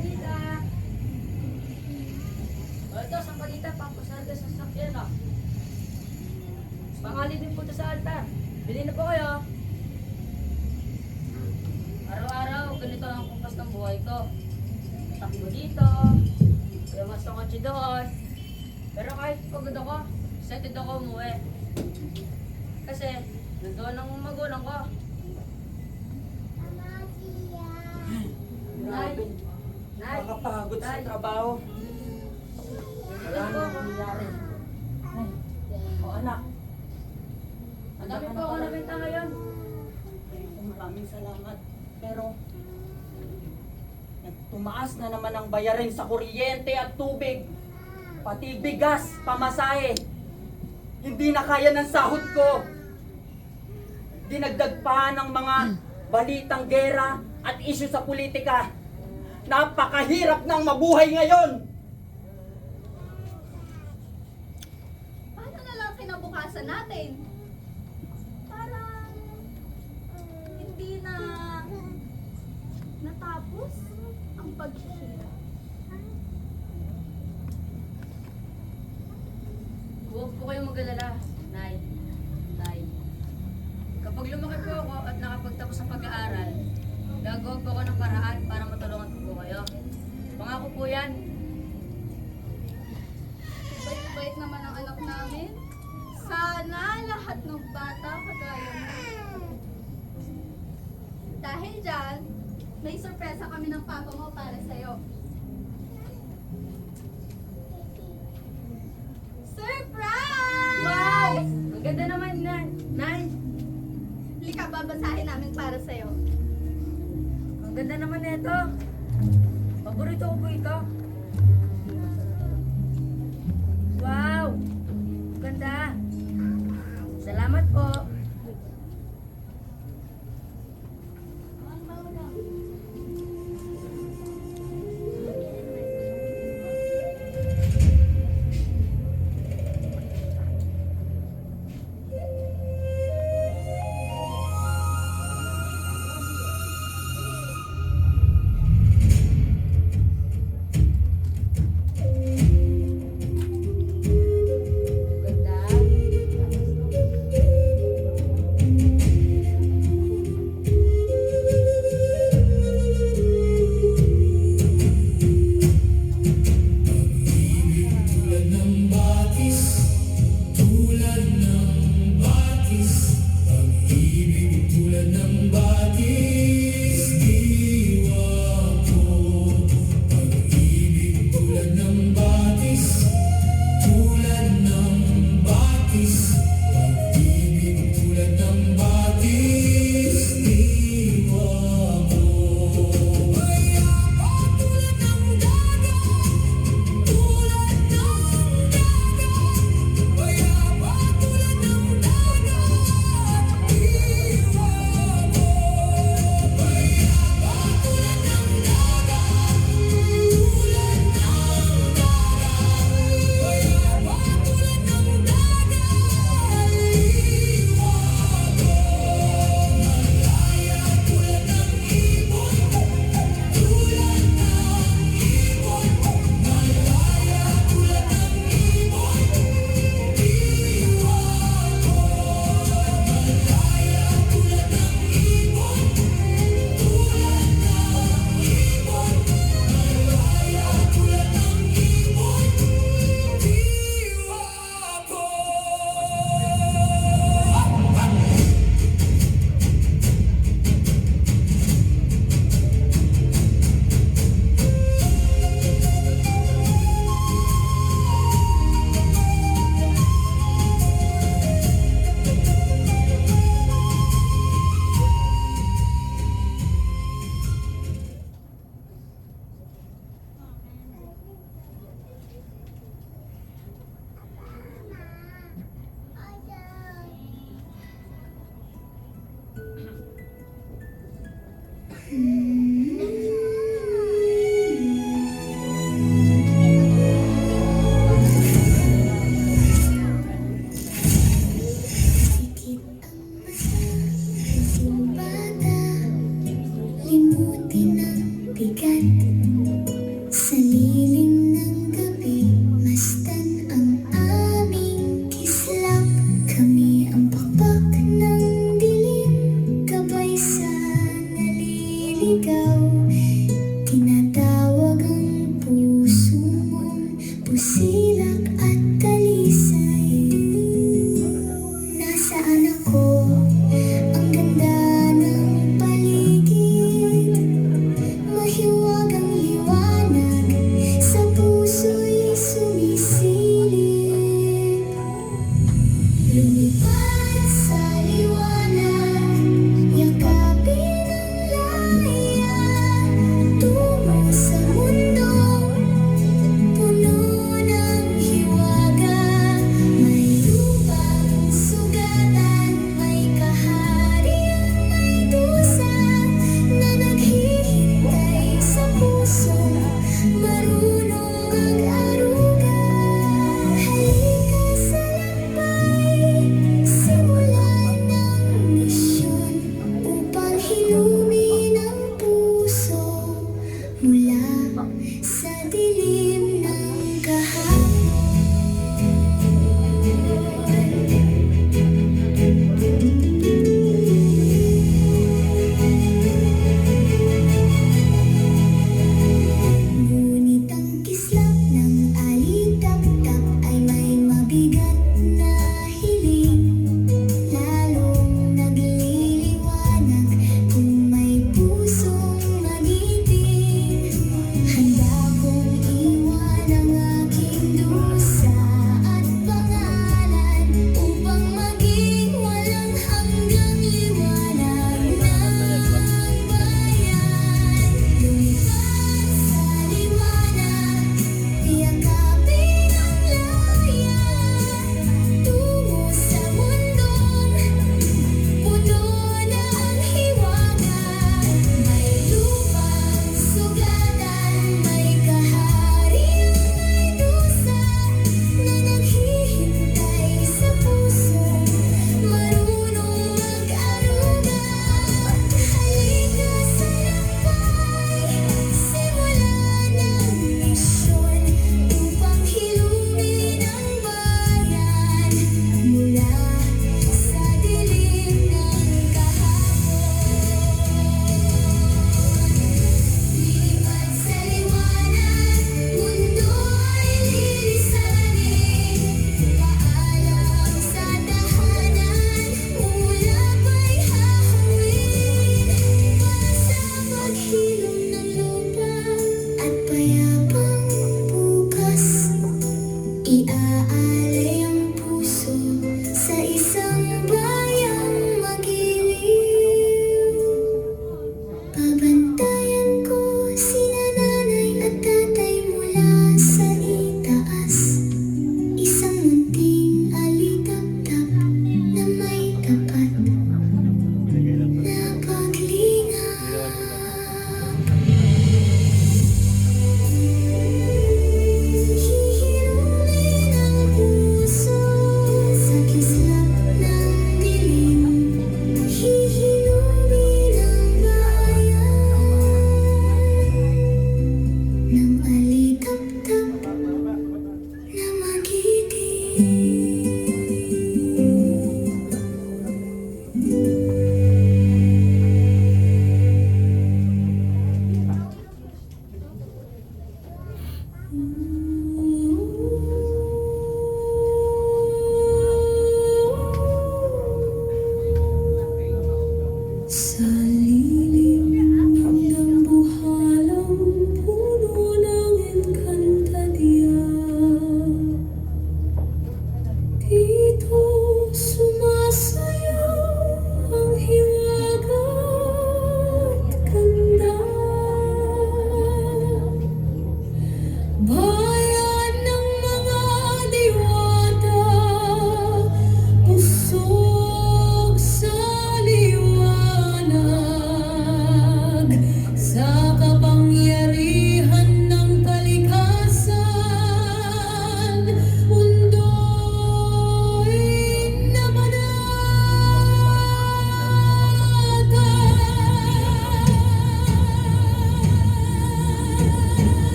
Sampalita. O ito, sampalita, pampasarga sa sakyan o. Pangali din po ito sa altar. Bili na po kayo. Araw-araw, ganito ang kumpas ng buhay ko. Takbo dito. Kaya mas ng kotse doon. Pero kahit pagod ako, excited ako umuwi. Kasi, nandoon ang magulang ko. Nay, Nay, Nakakapagod sa Nay. trabaho. Wala Nay na po. nangyari. O anak. Ang dami po ako nabenta ngayon. Maraming salamat. Pero, tumaas na naman ang bayarin sa kuryente at tubig. Pati bigas, pamasahe. Hindi na kaya ng sahod ko. Dinagdag pa ng mga balitang gera at isyu sa politika. Napakahirap ng mabuhay ngayon. Paano na lang kinabukasan natin? Parang hindi na natapos ang paghihirap. Huwag po kayong mag-alala, Nay. Tay. Kapag lumaki po ako at nakapagtapos sa pag-aaral, gagawa po ako ng paraan para matulungan ko po kayo. Pangako po yan. Bait-bait naman ang anak namin. Sana lahat ng bata kagaya mo. Dahil dyan, may sorpresa kami ng papa mo para sa'yo. Surprise! Wow! Ang ganda naman, Nay. Nay, Lika, babasahin namin para sa'yo. ang ganda naman nito. Paborito ko po ito. Wow! Ganda. Salamat po. Ganda. mabigat. Sa lilim ng gabi, masdan ang aming kislap. Kami ang pakpak ng dilim, gabay sa naliligaw. Tinatawag ang puso mong pusilak at talisay. Nasaan ako? Ang ganda ng paligid, mahiwagang liwanag sa puso'y sumisilip. Lumipad sa liwanag, yakapin ang layan,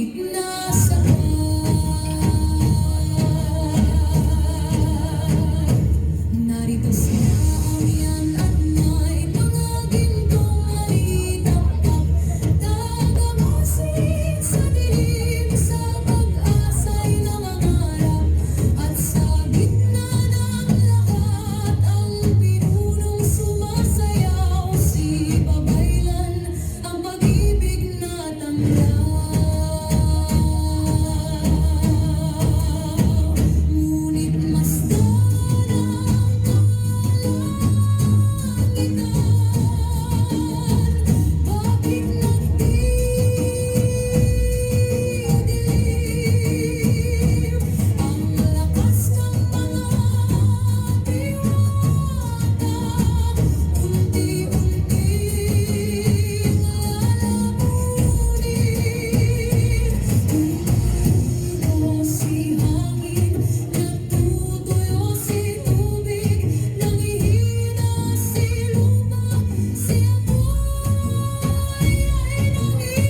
kahit nasaan. Narito sila amihan at may mga gintong malitaptak. Tagamusik sa dilim, sa pag-asa'y nangangarap. At sa gitna ng lahat, ang pinunong sumasayaw. Si Babaylan, ang pag-ibig na tanglaw. Ngunit masdan ang kalangitan. Bakit nagdidilim ang lakas ng mga diwata? Unti-unting lalamunin. Tumutuyo si hangin, natutuyo si tubig, nangihina si lupa, si apoy ay nanginginig.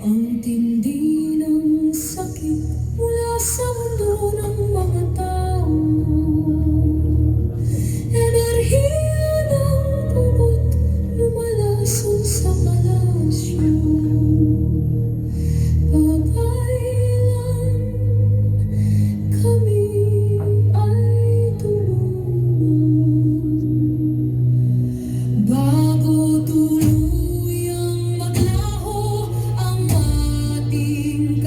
Ang tindi ng sakit mula sa mundo ng mga tao. Enerhiya ng pugot lumalason sa palasyo. Babaylan, kami ay tulungan. Bago tuluyang maglaho ang ating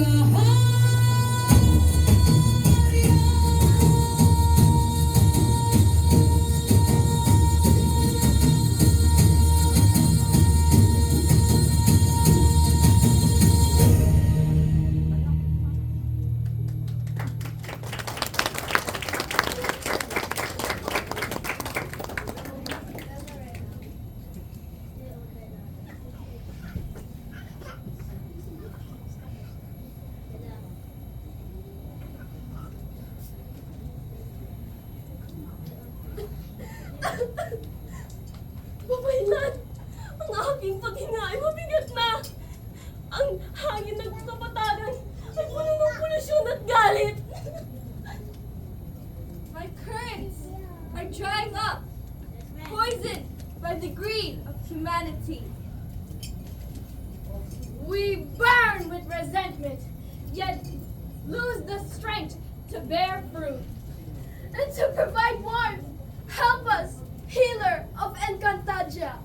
Babaylan! Ang aking paghinga ay mabigat na! Ang hangin ng kapatagan ay puno ng polusyon at galit! My currents are drying up, poisoned by the greed of humanity. We burn with resentment, yet lose the strength to bear fruit. And to provide warmth, help us, healer of Encantadia.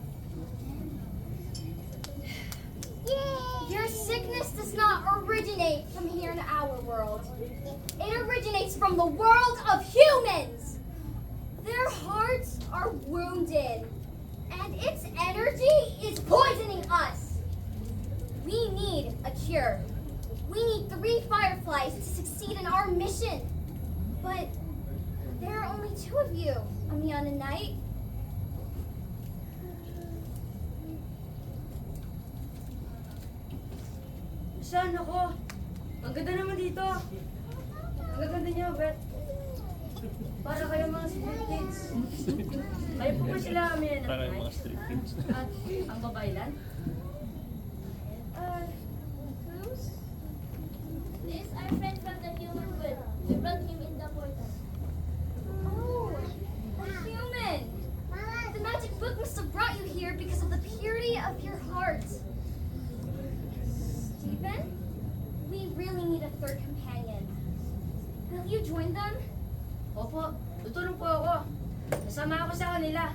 Your sickness does not originate from here in our world. It originates from the world of humans. Their hearts are wounded, and its energy is poisoning us. We need a cure. We need 3 fireflies to succeed in our mission. But there are only 2 of you, Amiana Knight. Saan ako? Ang ganda naman dito. Ang ganda niya, Bet. Para kayo mga street kids. Kayo po ba sila kami na Para yung mga street kids. At ang babaylan? Who's? This is our friend from the human world. We brought him in the portal. Oh, a human! The magic book must have brought you here because of the purity of your heart. Stephen, we really need a third companion. Will you join them? Opo, tutulong po ako. Nasama ako sa kanila.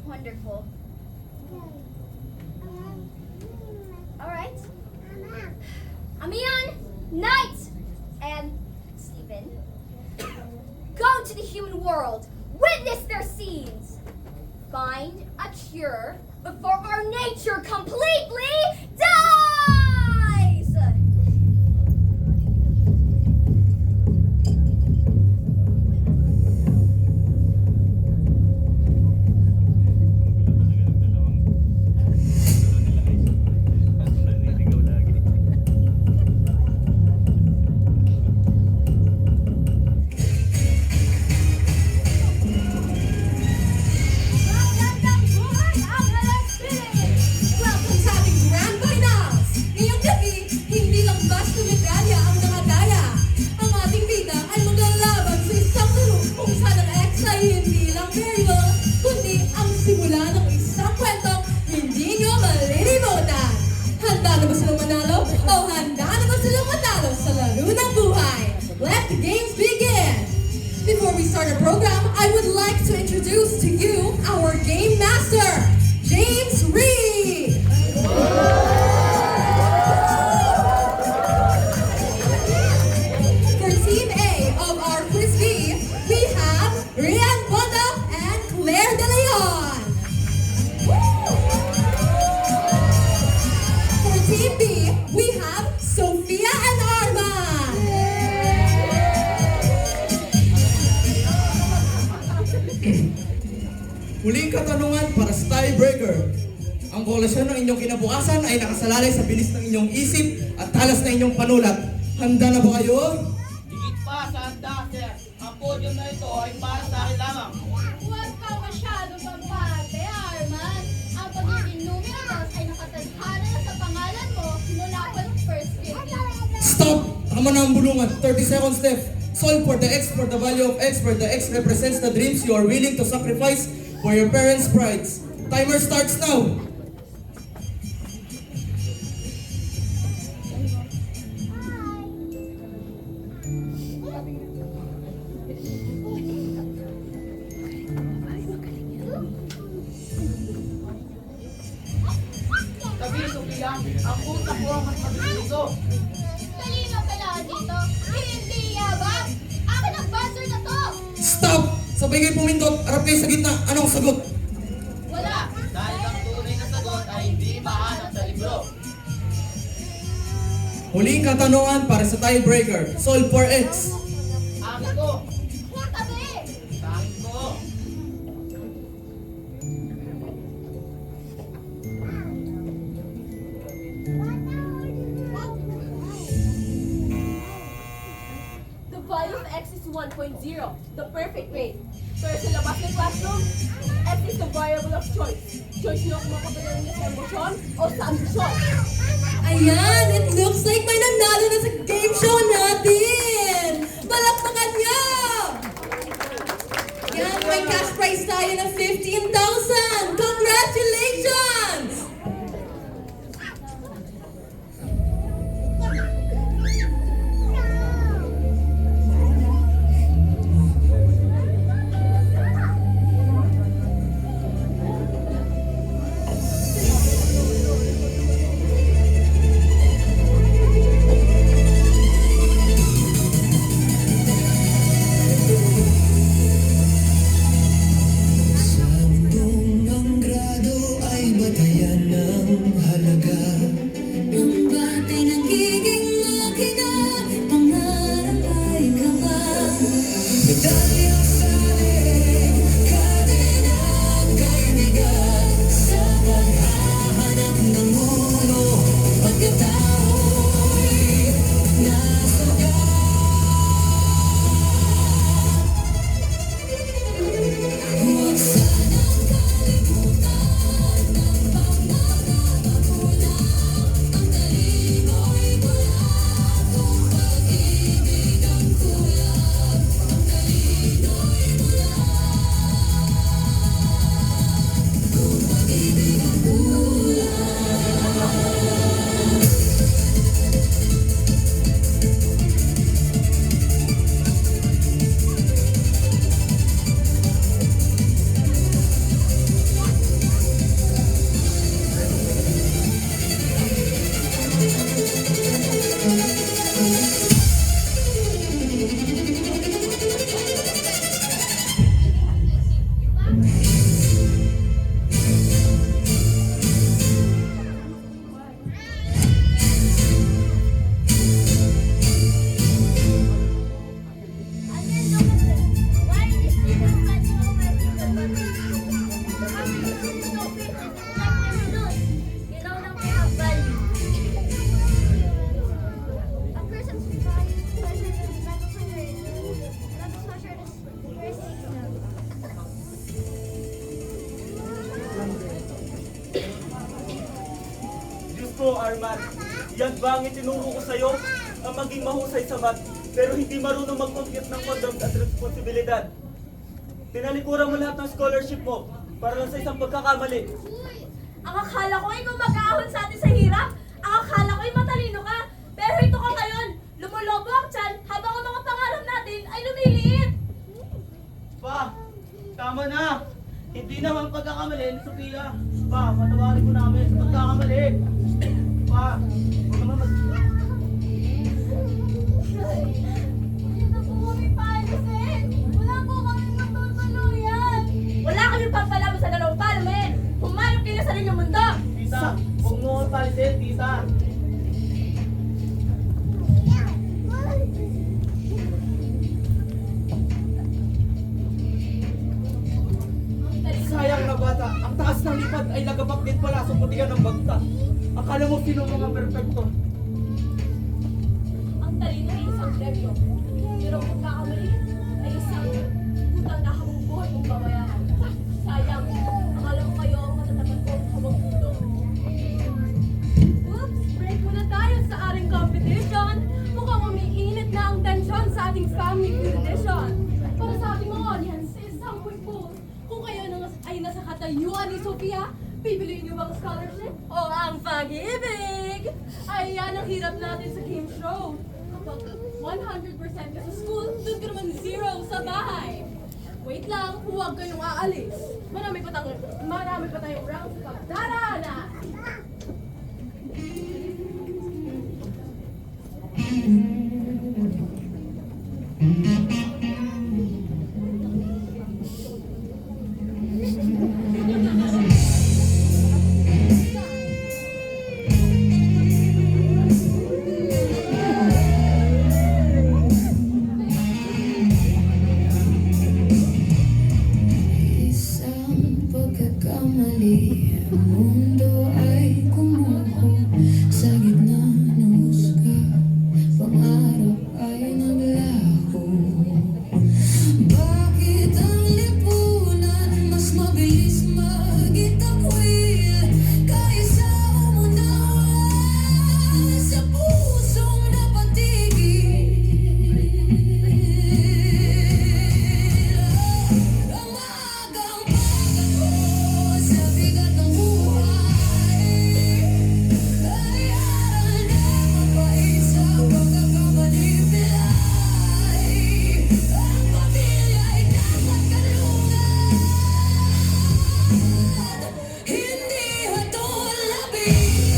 Wonderful. All right. Amian, Knight, and Stephen, go to the human world. Witness their scenes. Find a cure before our nature completely dies. Magandang buhay, Angeles silang manalo o handa na ba silang manalo sa laro ng buhay? Let the games begin! Before we start our program, I would like to introduce to you our Game Master, James Reed! For Team A of our Quiz B, we have Rian Bondo and Claire De Leon. For Team B, we have Sophia and Arman. Huling katanungan para sa tiebreaker. Ang konklusyon ng inyong kinabukasan ay nakasalalay sa bilis ng inyong isip at talas ng inyong panulat. Handa na ba kayo? Higit pa sa handa, sir. Ang podium na ito ay para sa akin lamang. Huwag ka masyadong pampate, Arman. Ang pagiging numerous ay nakatadhana na sa pangalan mo mula pa ng first grade. Stop! Tama na ang bulungan. 30 seconds left. Solve for the X for the value of X, where the X represents the dreams you are willing to sacrifice for your parents' prides. Timer starts now. Sabi, Sophia, ang utak ko ang mas mabiliso. Talino pala dito. Hindi yabang. Akin ang buzzer na to. Stop! Sabay kayo pumindot. Harap kayo sa gitna. Anong sagot? Wala. Dahil ang tunay na sagot ay hindi mahanap sa libro. Huling katanungan para sa tiebreaker. Solve for X. Akin ko. Tabi. Sa akin ko. The value of x is 1.0, the perfect grade. Pero sa labas ng classroom, x is the variable of choice. Choice nyo kung makapagalan niya sa emosyon o sa ambisyon. Ayan, it looks like may nanalo na sa game show natin! Palakpakan niyo! Yan, may cash prize tayo ng 15,000! Congratulations! Ang grado ay batayan ng halaga. Ang batay nagiging makina, pangarap ay kabang. Medalya sa leg, kadenang kaibigan. Sa paghahanap ng mundo, pagkatao'y nasaga. Huwag sanang kalimutan ng pangangalagulan. Ang talino'y mula kung pag-ibig ang kulang. Ang talino'y mula kung pag-ibig ang kulang. Diyos ko, Arman, yan ba ang itinuro ko sa'yo? Ang maging mahusay sa math, pero hindi marunong mag-compute ng condoms at responsibilidad. Tinalikuran mo lahat ng scholarship mo para lang sa isang pagkakamali. Ang akala ko ikaw mag-aahon sa atin sa hirap. Ang Akala ko'y matalino ka, pero ito ka ngayon. Lumulobo ang tiyan habang ang mga pangarap natin ay lumiliit. Pa, tama na. Hindi naman pagkakamali ni Sophia. Pa, patawarin ko namin sa pagkakamali. Pa, huwag naman Hindi na po kami paalisin. Wala po kami matutuluyan. Wala kami pampalaban sa dalawang palmen. Humanap kayo sa inyong mundo. Tita, huwag mo akong palisin, tita. Sayang na bata, ang taas ng lipad ay nagabak din pala sa putikan ng bagta. Akala mo sino mga perfecto. Ang talino ay isang premyo. Pero kung kakamali, ay isang utang na habang buhay mong babayaran. Sayang, akala ko kayo ang matatapat ko habang puto. Oops! Break muna tayo sa ating competition. Mukhang umiinit na ang tensyon sa ating family food edition. Para sa ating mga audience, isang quick poll. Kung kayo ay nasa katayuan ni Sophia, pipiliin niyo bang scholarship o ang pag-ibig? Ay, yan ang hirap natin sa game show. Kapag 100% ka sa school, doon ka naman 0 sa bahay. Wait lang, huwag kayong aalis. Marami pa tayong rounds sa pagdaraanan. Isang pagkakamali, ang mundo ay kumuho sa gitna ng husga, pangarap ay naglaho. Bakit ang lipunan mas mabilis magitakwil kaysa umunawa sa pusong napatigil? Umagang pagod sa bigat ng buhay, bayaran na mapait sa pagkakamali pilay. Ang pamilya ay dapat kalungan, hindi hatol labitan.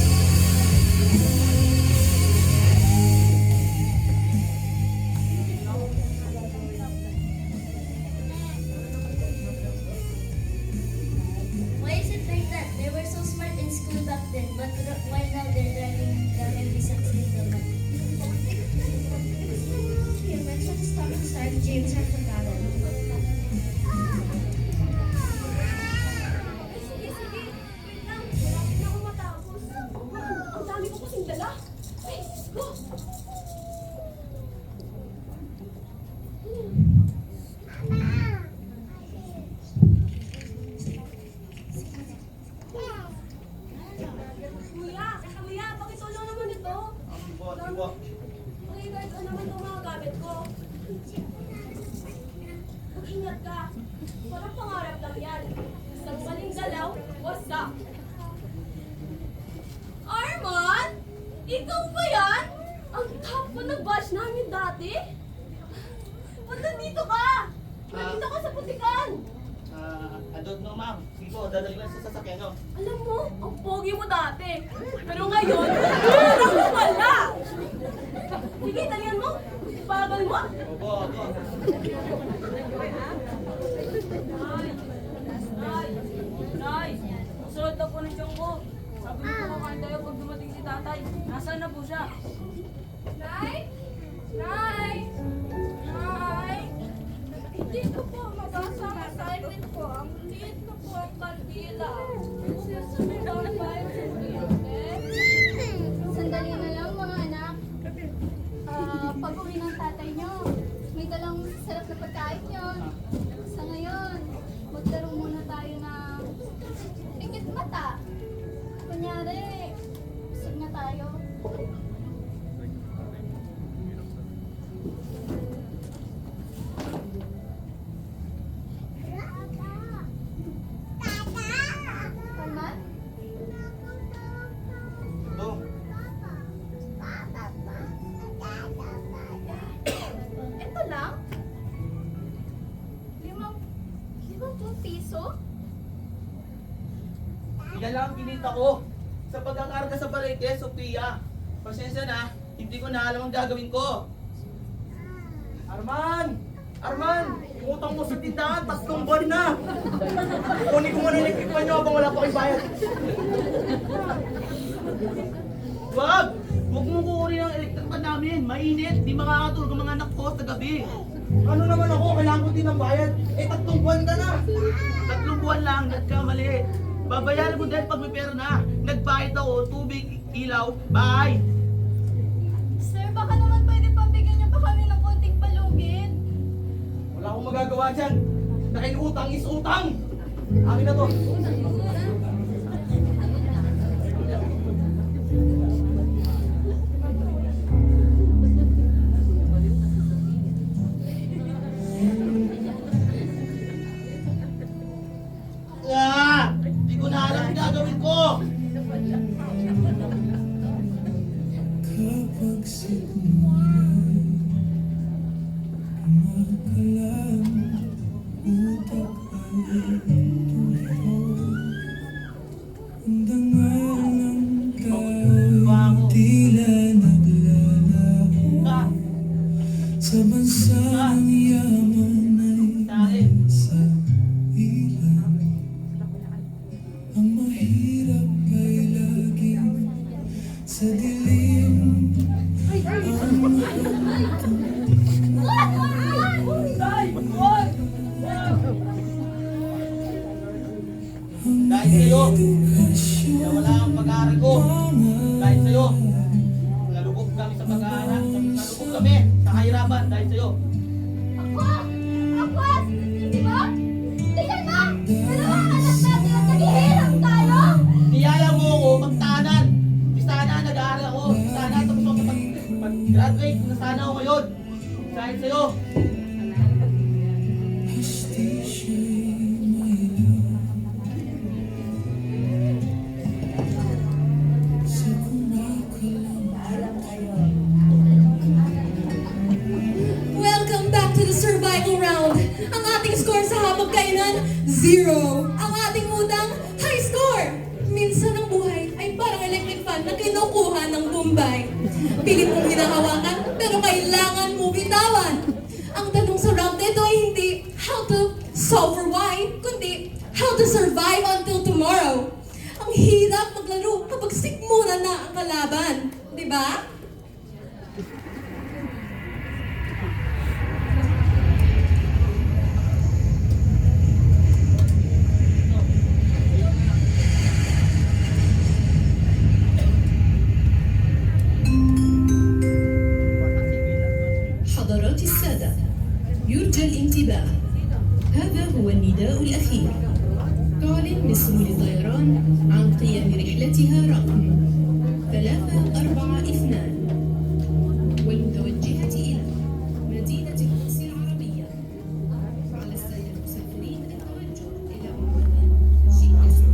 Why is it like that? They were so smart in school back then, but why now they're driving the heavy-set gentlemen? Humans have stopped start James have forgotten. Sige. Wait lang. Malapit na ako matapos. Ang dami ko kasing dala. Ay, go! Kuya, pakitulong naman ito. Sibo. Pakiguard ko naman itong mga gamit ko. Mag-ingat ka. Parang pangarap lang yan. Isang maling galaw, wasak. Arman? Ikaw ba yan? Ang top mo ng batch namin dati? Ba't nandito ka? Nandito ka sa putikan. I don't know, ma'am. Sige po, dadali ko lang sa sasakyan nyo. Alam mo, ang pogi mo dati. Pero ngayon, parang wala. Sige, talian mo. Bagal mo. Opo. Nay! Suot na po ng tiyong ko. Sabi ko kumakain tayo pag dumating si tatay. Nasaan na po siya? Nay? Nay? Nay? Hindi ko po mabasa ang assignment ko. Ang liit na po ang kandila. Susunod daw na tayo sa kuryente. Sandali na lang mga anak. Pag-uwi ng tatay nyo, may dalang sarap na pagkain yun. Sa ngayon, maglaro muna tayo ng pikit mata. Kunyari, busog na tayo. Palman? Yan lang ang kinita ko. Sa pagkakarga sa palengke, Sophia. Pasensya na, hindi ko na alam ang gagawin ko. Arman! Arman! Yung utang mo sa tindahan, 3 buwan na! Kunin ko muna yung equipment nyo habang wala pa kayong bayad. Wag! Huwag mong kukunin ang electric pan namin. Mainit, di makakatulog ang mga anak ko sa gabi. Ano naman ako, kailangan ko din ng bayad. 3 buwan ka na. 3 buwan lang, nagkamali. Babayaran mo dahil pag may pera na. Nagbayad ako, tubig, ilaw, bahay. Sir, baka naman pwede pambigyan niyo pa kami ng konting palugit. Wala akong magagawa dyan. Dahil utang is utang. Akin na to. Di ko na alam ang gagawin ko. Kapag sigmulan makalam utak ay tufo ang dangal ng tao tila naglalaho sa bansang yaman ay nasa ilang ang mahirap ay laging sa dilim. Dahil sa'yo, nawala ang pag-aaral ko. Dahil sa'yo, nalubog kami sa pag-aaral. Nalubog kami sa kahirapan dahil sa'yo. Ako! Ako! Di ba? Tingnan mo! Dalawang anak natin at naghihirap tayo! Niyaya mo ako magtahanan. Di sana nag-aaral ako. Di sana tapos ako mag-graduate. Na sana ako ngayon. Dahil sa'yo. Welcome back to the survival round. Ang ating score sa hapagkainan, 0. Ang ating utang, high score. Minsan ang buhay ay parang electric fan na kinukuha ng Bombay. Pilit mong hinahawakan, pero kailangan mo bitawan. Ang tanong sa round nito ay hindi how to solve for why, kundi how to survive until tomorrow. Ang hirap maglaro kapag sikmura na ang kalaban. Di ba? حضرات السادة، يرجى الانتباه. هذا هو النداء الأخير. تعلن مسؤول الطيران عن قيام رحلتها رقم 342 والمتوجهة إلى مدينة القدس العربية. على السادة المسافرين التوجه إلى عنوان GPS.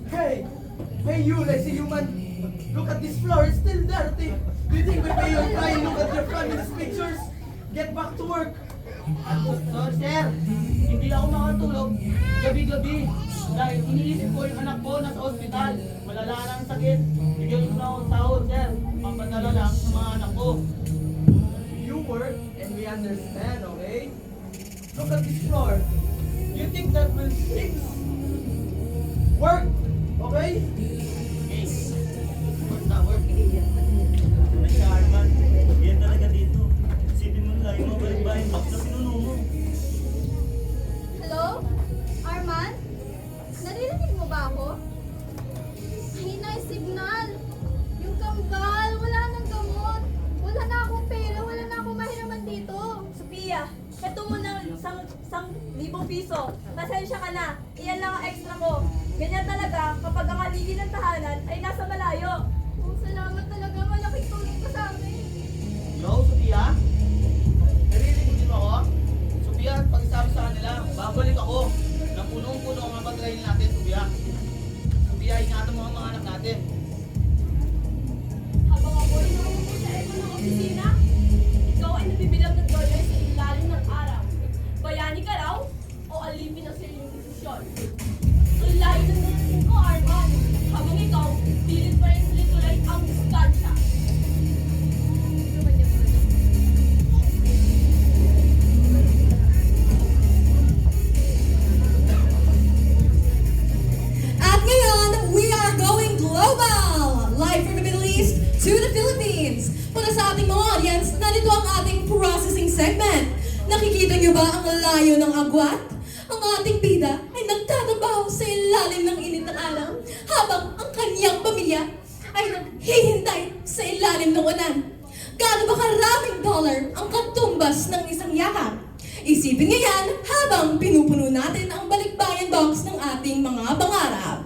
Hey! Hey you, lazy human! Look at this floor, it's still dirty! Do you think we pay your fine? Look at your family's pictures! Get back to work! Sorry sir, hindi ako makatulog gabi-gabi dahil iniisip ko yung anak ko nasa ospital. Malala na ang sakit. Bigyan ko na akong sahod sir. Papadala lang sa mga anak ko. You work and we understand, okay? Look at this floor. You think that will fix? Work! Okay? Okay. Work na, work. Ay, Arman, yan talaga dito. Isipin mo lang yung mga balikbayan box na pinuno mo. Hello? Arman? Naririnig mo ba ako? Mahina yung signal. Yung kambal, wala nang gamot. Wala na akong pera, wala na akong mahiraman dito. Sophia, ito mo ng 1,000 piso. Pasensya ka na. Iyan lang ang extra ko. kapag ang haligi ng tahanan ay nasa malayo. Oh, salamat talaga. Malaking tulong ka sa amin. Hello, Sophia? Naririnig mo ako? Sophia, pag-sabi sa kanila, babalik ako. Na punong-puno ang mga pagkain natin, Sophia. Sophia, ingatan mo ang mga anak natin. Habang ako ay nakaupo sa eko ng opisina, ikaw ay nabibilang ng dolyar sa ilalim ng araw. Bayani ka raw o alipin ang sariling desisyon? Ang layo ng narating ko, Arman. Habang ikaw, pilit pa rin tulay ang distansya. At ngayon, we are going global! Live from the Middle East to the Philippines. Para sa ating mga audience, narito ang ating processing segment. Nakikita niyo ba ang layo ng agwat? Ang ating bida ay nagtatrabaho sa ilalim ng init ng araw habang ang kanyang pamilya ay naghihintay sa ilalim ng ulan. Gaano ba karaming dollar ang katumbas ng isang yakap? Isipin niyo yan habang pinupuno natin ang balikbayan box ng ating mga pangarap.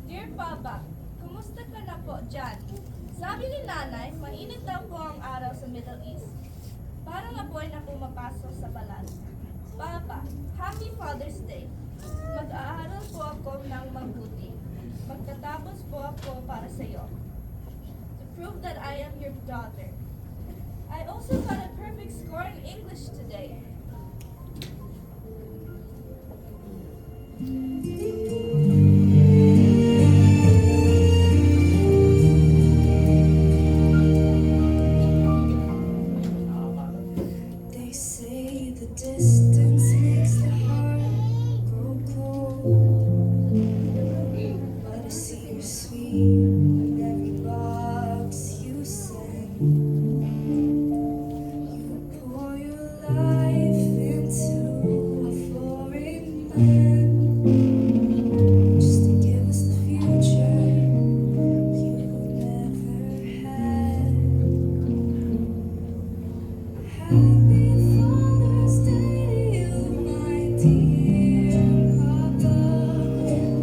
Dear Papa, kumusta ka na po dyan? Sabi ni Nanay, mainit daw po ang araw sa Middle East. Parang apoy na pumapasok sa balat. Papa, Happy Father's Day. Mag-aaral po ako ng mabuti. Magtatapos po ako para sa iyo. To prove that I am your daughter. I also got a perfect score in English today. They say the distance makes the heart grow cold, but I see your sweet in every box you send. You pour your life into a foreign land, just to give us the future you never had. Happy Father's Day, my dear Papa.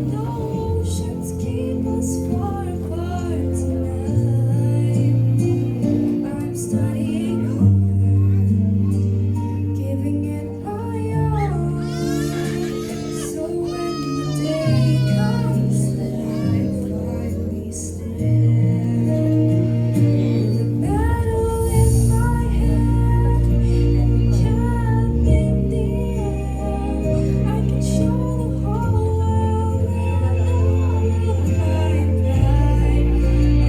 The oceans keep us far apart tonight. I'm studying hard, giving it my all. So when the day comes that I finally stand with a medal in my hand and a cap in the air, I can show the whole world with all of my pride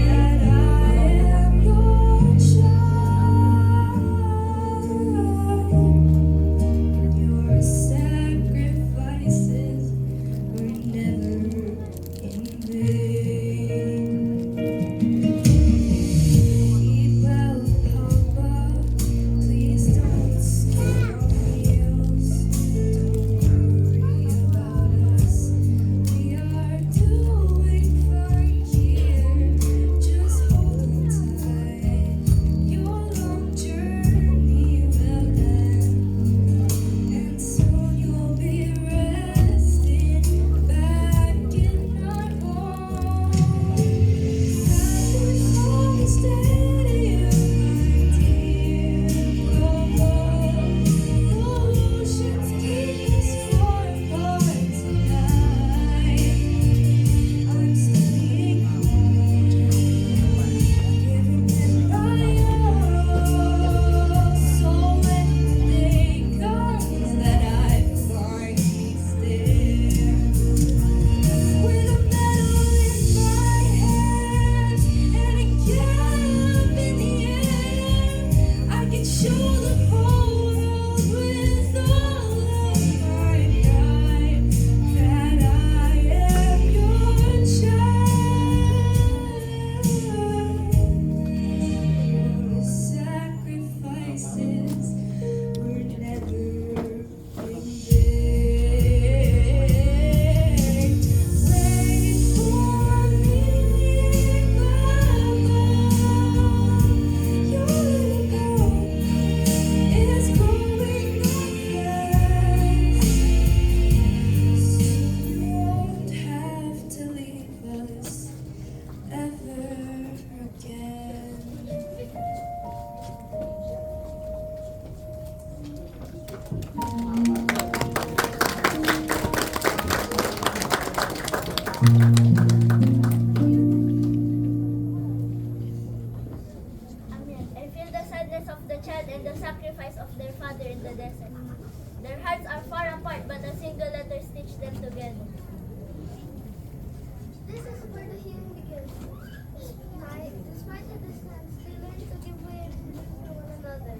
that I am your child. Your sacrifices were never in vain. Eat well, Papa. Please don't skip our meals. Don't worry about us. We are doing fine here. Just hold tight. Your long journey will end, and soon you'll be resting back in our home. Happy Father's Day, my dear Papa. The oceans keep us far apart tonight. I'm studying hard, giving it my all. So when the day comes that I finally stand with a medal in my hand and a cap in the air, I can show the whole world with all of my pride that I am your child. Your sacrifices were never in vain. Wait for me, Papa. Your little girl Amen. I feel the sadness of the child and the sacrifice of their father in the desert. Their hearts are far apart, but a single letter stitched them together. This is where the healing begins. Despite the distance, they learn to give way to one another.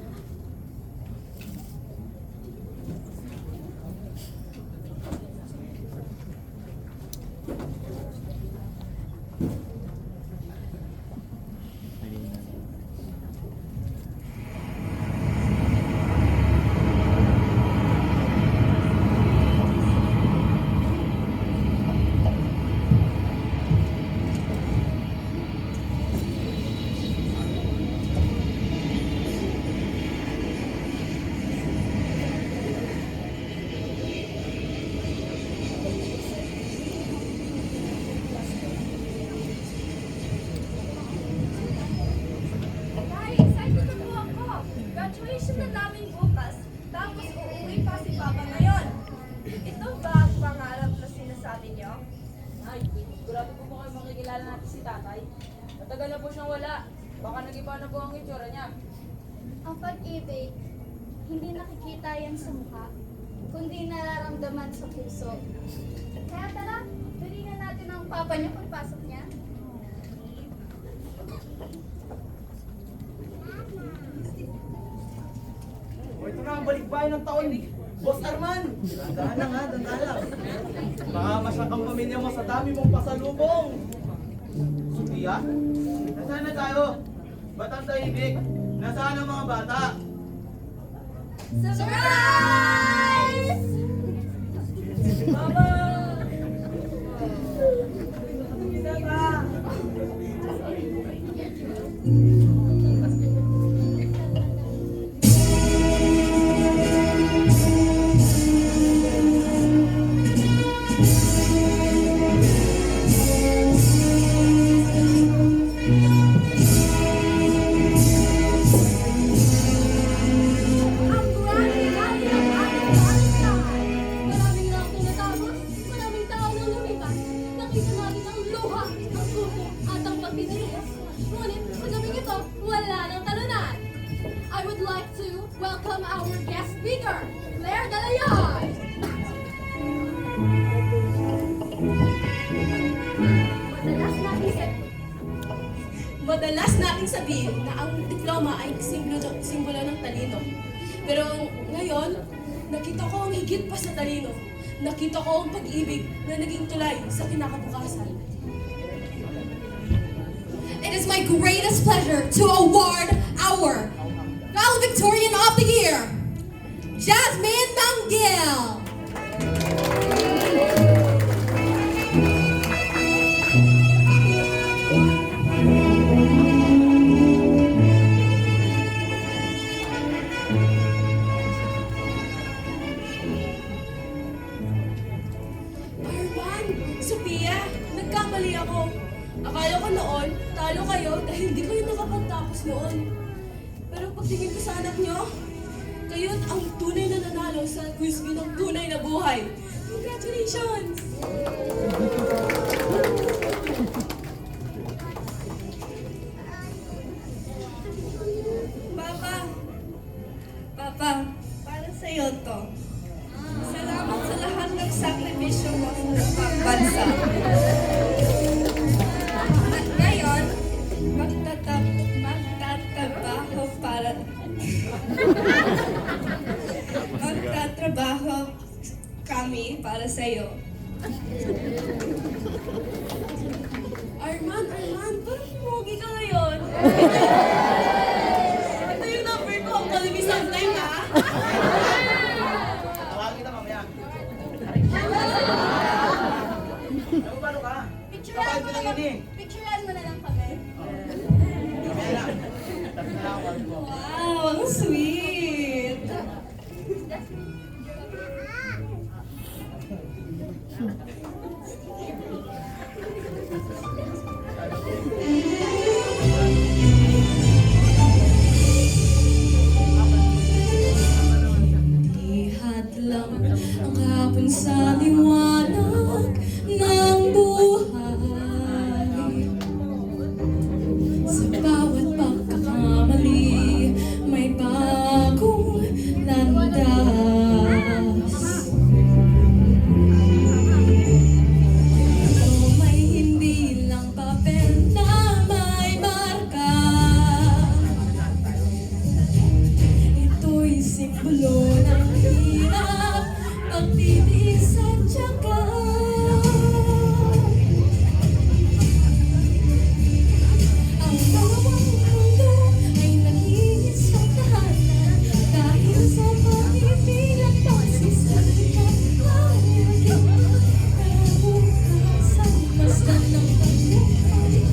Ay, excited na po ako. Graduation na namin bukas. Tapos uuwi pa si Papa ngayon. Ito ba ang pangarap na sinasabi niyo? Ay, sigurado po kayo makikilala natin si tatay. Matagal na po siyang wala. Baka nag-iba na po ang itsura niya. Ang pag-ibig, hindi nakikita yan sa mukha, kundi nararamdaman sa puso. Kaya tara, tulingan natin ang papa niya pagpasok niya. O ito na ang balikbayan ng taon. Boss Arman! Dandahan lang ha, dandahan lang. Baka masyakang pamilya mo sa dami mong pasalubong. Sophia? Nasaan na tayo? Ba't ang tahimik? Nasaan ang mga bata? Surprise! Baba! Ang grand finale ng ating Valentine! Maraming lang tumatapos, maraming tao nang lumipas. Nakita natin ang luha, ang kuko, at ang pagtitiis. Ngunit sa gabing ito, wala nang talunan. I would like to welcome our guest speaker, Claire Dalayan! Madalas nating sabihin na ang diploma ay simbolo ng talino. Pero ngayon, nakita ko ang higit pa sa talino. Nakita ko ang pag-ibig na naging tulay sa kinakabukasan. It is my greatest pleasure to award our valedictorian of the year, Jasmine Manggil. Arman, Sophia, nagkamali ako. Akala ko noon, talo kayo dahil hindi kayo nakapagtapos noon. Pero pagtingin ko sa anak nyo, kayo ang tunay na nanalo sa quiz bee ng tunay na buhay. Congratulations! Papa, para sa'yo to. Salamat sa lahat ng sakripisyo mo sa pambansa. At ngayon, magtatrabaho para... magtatrabaho kami para sa'yo. Arman, parang himogi ka ngayon. Ito yung number ko, ang kalimisan time ha. Tawagin kita mamaya. Paano ka? Picturean mo na lang, picturean mo na lang kami. Mamaya lang. Wow, ang sweet. Gulo ng hirap, pagtitiis at tiyaga. Ang bawang mundo ay nakinis sa tahanan dahil sa pag-ibig at pagsisikap lagi. Kinabukasan, basta ng pagmumay,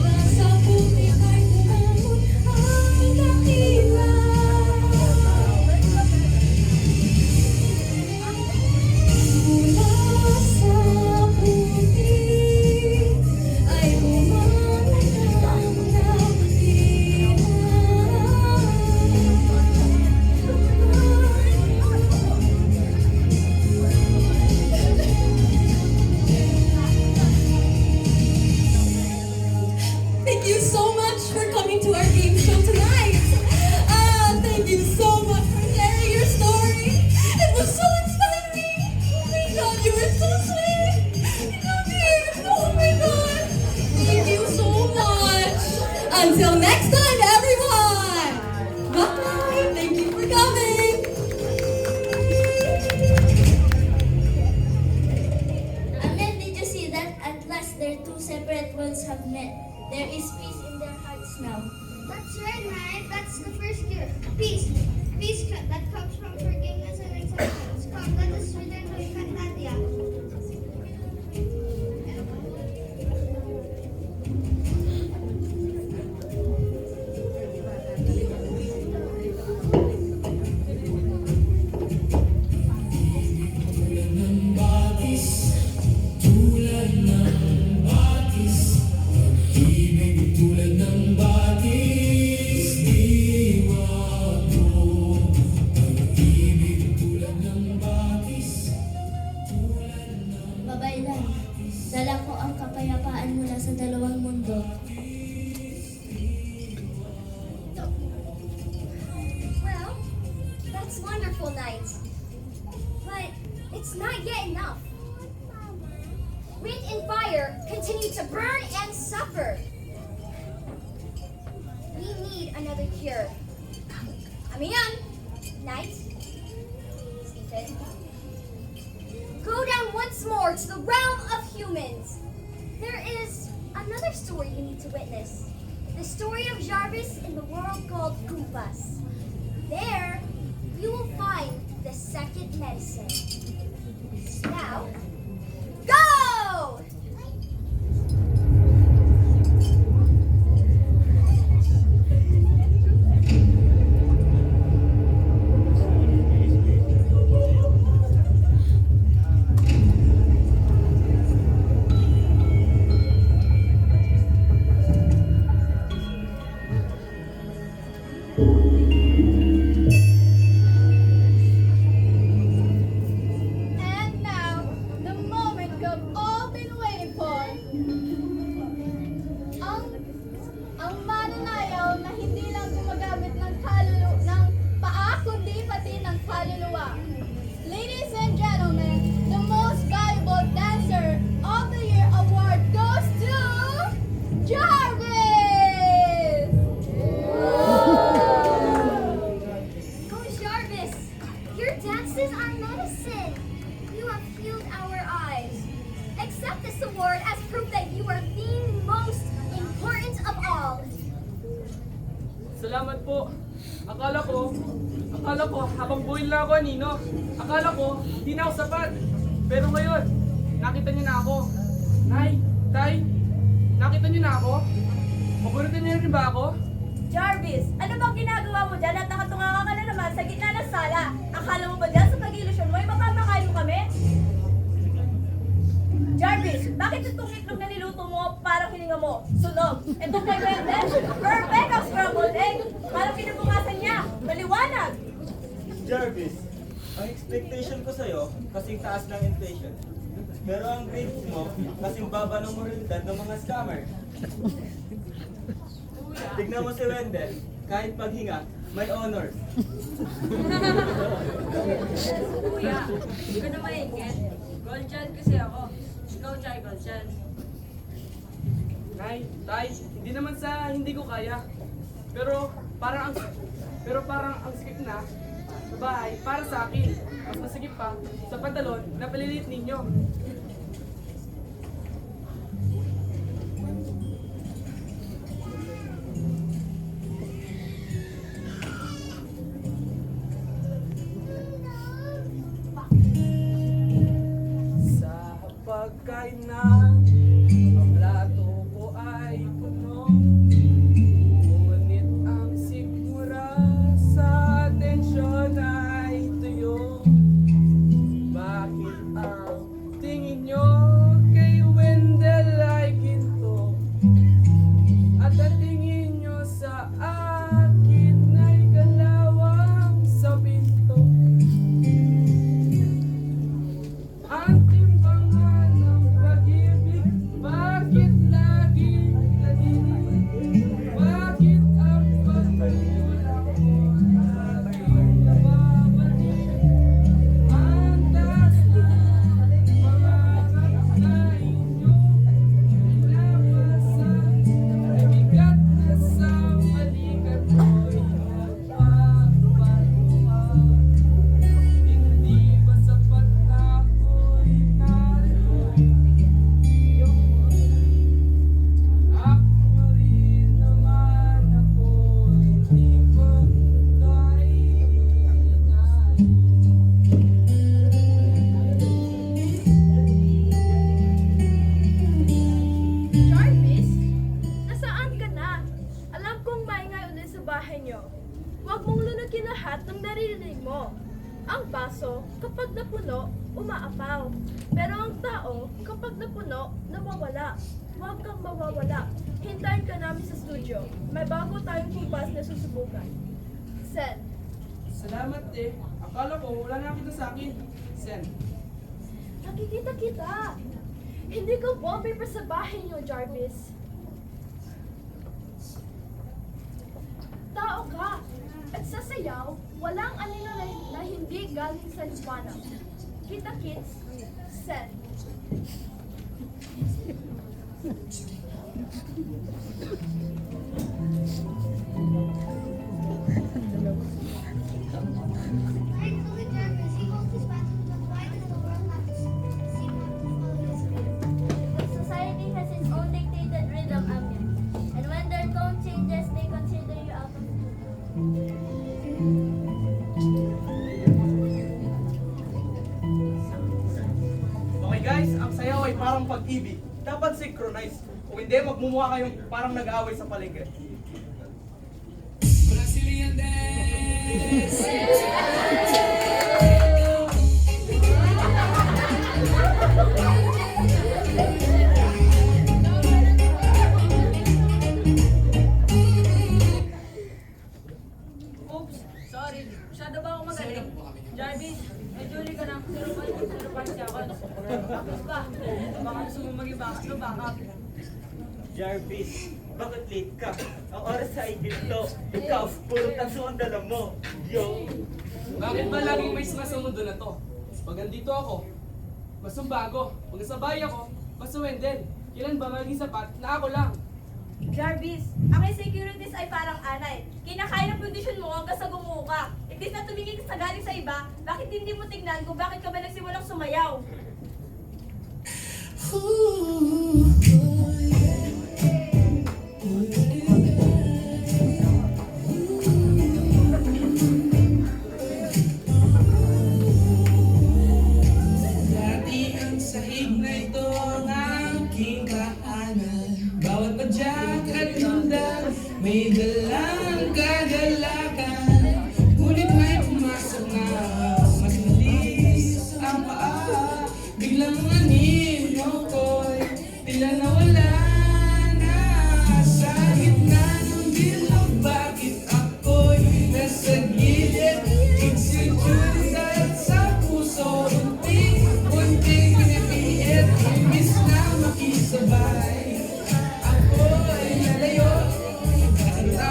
nasa putik ay umamon ang dakila. Mula sa putik ay umamon ang Thank you so much for coming to our game show tonight. Thank you so much for sharing your story. It was so inspiring. Oh my God, you were so sweet. I love you. Oh my God. Thank you so much. Until next time, everyone. Bye. Thank you for coming. Amen, did you see that? At last, their two separate worlds have met. There is peace in their hearts now. That's right, Mike. That's the first cure. Peace. Peace that comes from forgiveness and acceptance. Come, let us return to Encantadia. Babaylan, dala ko ang kapayapaan mula sa dalawang mundo. Well, that's wonderful, Knight. But it's not yet enough. Wind and fire continue to burn and suffer. We need another cure. Amiyan, Knight, Stephen, go down once more to the realm of humans. There is another story you need to witness. The story of Jarvis in the world called Goompas. There, you will find the second medicine. Now, go! And now, the moment we've all been waiting for. Ang mananayaw na hindi lang gumagamit ng paa, kundi pati ng kaluluwa. Ladies and gentlemen, the most valuable dancer of the year award goes to Jarvis! Oh, Jarvis, your dances are medicine. You have healed our eyes. Accept this award as proof that you are the most important of all. Salamat po. Akala ko, habang buhay lang ako, Nino. Akala ko, hindi na ako sapat. Pero ngayon, nakita niyo na ako. Nay, Tay, nakita niyo na ako? Pagulitin niyo rin ba ako? Jarvis, ano bang ginagawa mo dyan at nakatunga ka na naman sa gitna ng sala? Akala mo ba dyan sa pag-ilusyon mo ay mapapakain mo kami? Jarvis, bakit itong itlog na niluto mo parang hininga mo? Sunog. Itong kay Wendell, perfect ang scrambled egg. Parang kinabukasan niya. Maliwanag. Jarvis, ang expectation ko sa'yo, kasing taas ng inflation. Pero ang grades mo, kasing baba ng moralidad ng mga scammer. Tignan mo si Wendell, kahit paghinga, may honors. Kuya, hindi ko na maingit. Gold dyan kasi ako. Ikaw, Chay, gold dyan. Nay, Tay, hindi naman sa hindi ko kaya. Pero parang ang sikip na. bahay para sa akin. Mas masagip pa sa pantalon na palilit ninyo. Sa pagkainan, ang plato ko ay puno. Ngunit ang sikmura sa atensyon ay tuyo. Bakit ang tingin nyo kay Wendell ay ginto? At ang tingin nyo sa akin ay kalawang sa pinto. Ang timbangan ng pag-ibig, bakit laging nadinig? Bakit ang pagkakula ko laging nababalik? Ang taas na pangarap na inyo pinapasa, ay bigat na sa balikat ko'y nagpapaluha. Hindi ba sapat na ako'y narito? Anak nyo rin naman ako, hindi ba Jarvis, nasaan ka na? Alam kong maingay ulit sa bahay niyo. Huwag mong lunogin lahat ng naririnig mo. Ang baso, kapag napuno, umaapaw. Pero ang tao, kapag napuno, nawawala. Huwag kang mawawala. Hintayin ka namin sa studio. May bago tayong kumpas na susubukan. Sen, Salamat eh. Akala ko wala na kita sa akin. Sen. nakikita kita. Hindi ka wallpaper sa bahay niyo, Jarvis. Tao ka. At sa sayaw, walang anino na hindi galing sa liwanag. Kita kids, Sen. Alright, so with Jarvis, he holds his battle with the why does the world have to seem not to follow his will? But society has its own dictated rhythm, Amir. And when their tone changes, they consider you out of tune. Okay guys, ang sayaw ay parang pag-ibig. Dapat synchronize. Kung hindi, magmumukha kayong parang nag-aaway sa palengke. Brazilian dance! Oops, sorry. Masyado ba ako magaling? Jarvis, medyo uli ka na. 0.05 seconds. Tapos ba? Baka gusto mo maging backup. Jarvis, bakit late ka? Ang oras ay ginto. Ikaw, puro tanso ang dala mo. Yo! Bakit ba laging may sma sa mundo na to? Pag andito ako, mas bago. Pag nasa bahay ako, mas Wendell. Kailan ba maging sapat na ako lang? Jarvis, ang insecurities ay parang anay. Kinakaya ng kondisyon mo hanggang sa gumuho ka. Imbis na tumingin ka sa galing sa iba, bakit hindi mo tingnan kung bakit ka ba nagsimulang sumayaw? Dati ang sahig na ito ang aking kahanan. Bawat padyak at lundag may dalang kagalakan. Ngunit may pumasok na mas malis ang paa. Biglang anino ko'y tila nawala na sa gitna ng bilog. Bakit ako'y nasa gilid? Insecure at sa puso. Unting pinipiit, imbis na makisabay. Ako'y nalayo, nakita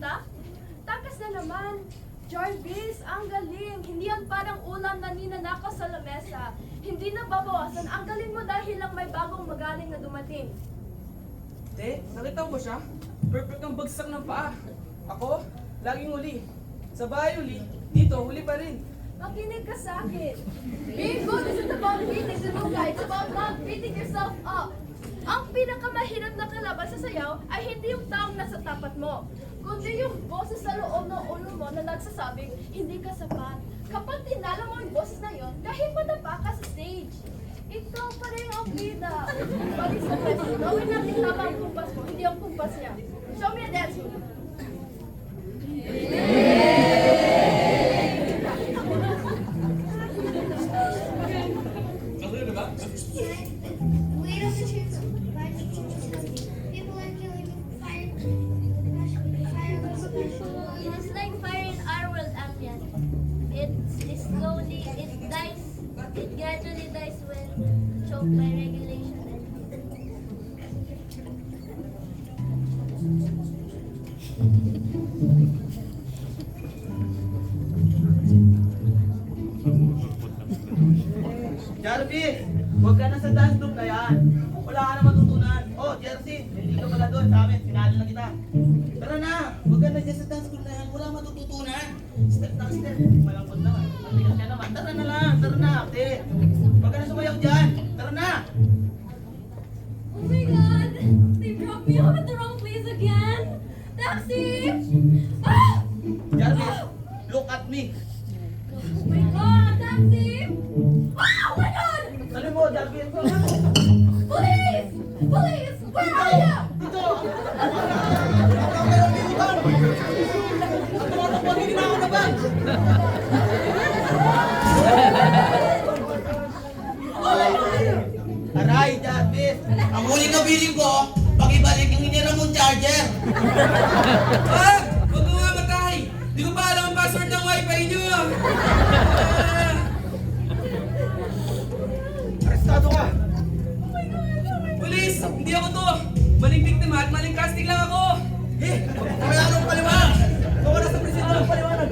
pumunta? Takas na naman. Jarvis, ang galing. Hindi yan parang ulam na ninanakaw sa lamesa. Hindi na babawasan. Ang galing mo dahil lang may bagong magaling na dumating. Te, nakita mo ba siya? Perfect ang bagsak ng paa. Ako, laging huli. Sa bahay huli, dito huli pa rin. Makinig ka sa akin. Being good isn't about beating the lupa. It's about not beating yourself up. Ang pinakamahirap na kalaban sa sayaw ay hindi yung taong nasa tapat mo, kundi yung boses sa loob ng ulo mo na nagsasabing hindi ka sapat. Kapag tinalo mo yung boses na yon, kahit madapa ka sa stage, ikaw pa rin ang bida. Balik sa pwesto, gawin natin tama ang kumpas mo, hindi ang kumpas niya. Show me a dance move. Weight of the church, large church is heavy. People are killing fire special. It's like fire in our world, Amyan. It gradually dies when choked by regulation. Jarvis, huwag ka na sa dance group na yan. Wala ka na matutunan. Oh, Jersey, hindi ka pala doon sa amin. Sinali lang kita. Tara na, huwag ka na dyan sa dance group na yan. Wala matututunan. Step na step. Malangkot naman. Matigas ka naman. Tara na lang, tara na, ate. Huwag ka na sumayaw dyan. Tara na. Oh my God! They dropped me off at the wrong place again! Taxi! Ah! Jarvis, look at me. Oh my God! Taxi! Ah! Oh my God! Ano mo, Jarvis? Police! Police! Where are you? Dito! Pagiging ako na ba? Aray, Jarvis! Ang huling na billing ko, pakibalik yung hinira mong charger! Ah! Huwag mo nga matay! Di ko pa alam ang password ng wifi niyo! Arestado ka! Police! Hindi ako to! Maling biktima at maling casting lang ako! Eh! Kaya anong paliwanag? Kung wala sa presidente ng paliwanag!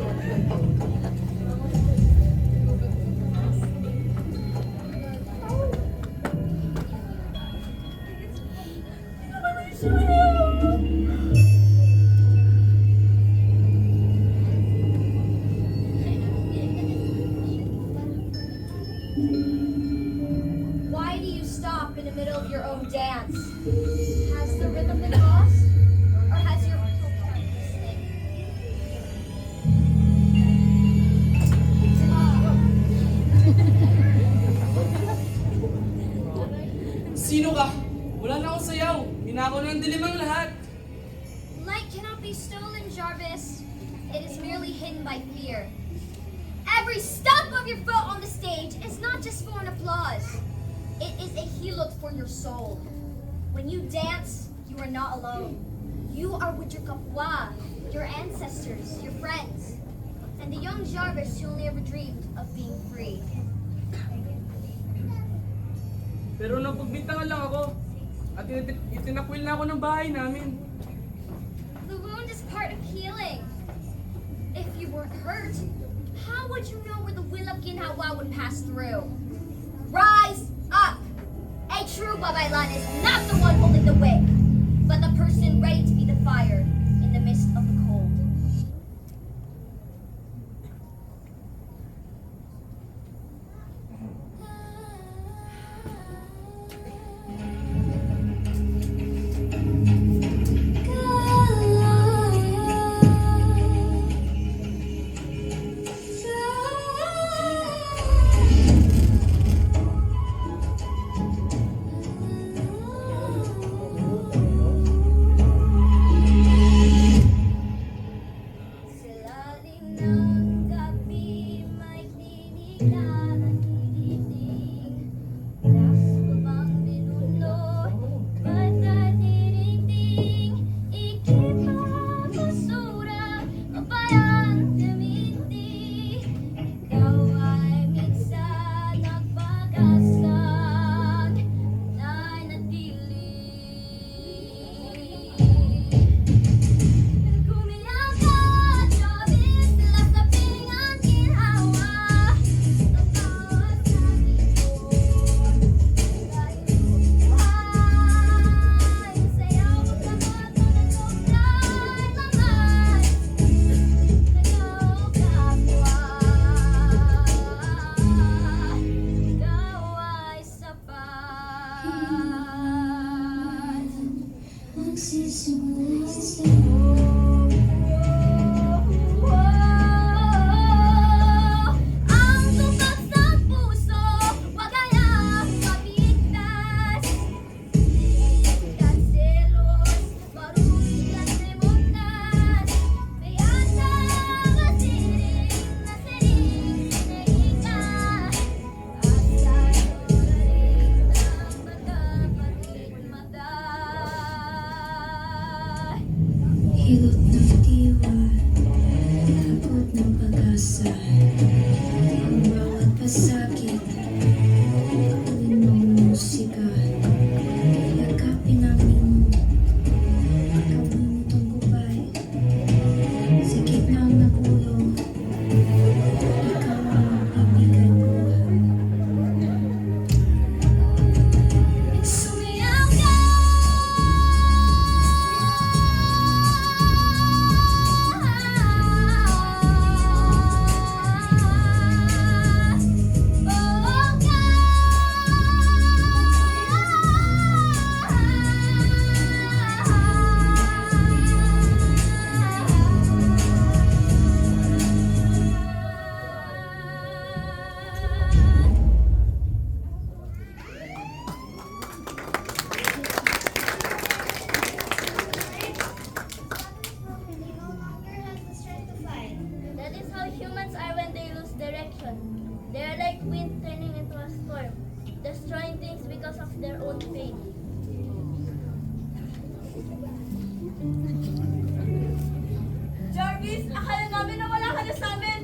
Why do you stop in the middle of your own dance? Has the rhythm been lost? Or has your hope started to sink? Sino ka? Wala na akong sayaw. Hinako na ng dilim ang lahat. Light cannot be stolen, Jarvis. It is merely hidden by fear. Every stomp of your foot on the stage is not just for an applause. It is a helot for your soul. When you dance, you are not alone. You are with your kapwa, your ancestors, your friends, and the young Jarvis who only ever dreamed of being free. Pero napagbintangan lang ako. At itinakwil na ako ng bahay namin. The wound is part of healing. If you weren't hurt, how would you know where the will of Ginhawa would pass through? Rise up! A true Babaylan is not the one holding the wick, but the person ready to be the fire in the midst of the cold. nagsisimula sa'yo. Ang tukas ng puso, wag kayang mapigtas. Kanselos, marulas limutas. Kaya na masiring na siring sinayika. At sa'yo rin ng magkapatid matay. Hilot ng diwa, takot ng pag-asa. Ang bawat pasakit, alin mong musika. Yakapin ang imo, gawin itong gubay. Sa gitna ng nagulo, ikaw ang magbibigay buhay. Sumiyaw ka. He no longer has the strength to fight. That is how humans are when they lose direction. They are like wind turning into a storm, destroying things because of their own pain. Jarvis, akala namin na wala ka na sa amin.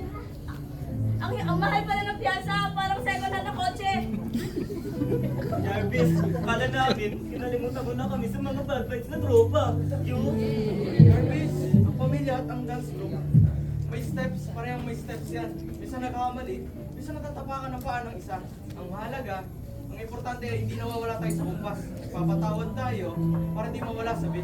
Ang mahal pala ng piyasa, parang second hand na kotse. Jarvis, kala namin, kinalimutan mo na kami sa mga bad vibes na tropa. Jarvis, ang pamilya at ang dance group. May steps, parehang may steps yan. Bisa nagkakamali, bisa natatapakan ng paa ng isa. Ang mahalaga, ang importante ay hindi nawawala tayo sa kumpas. Papatawad tayo para di mawala sa beat.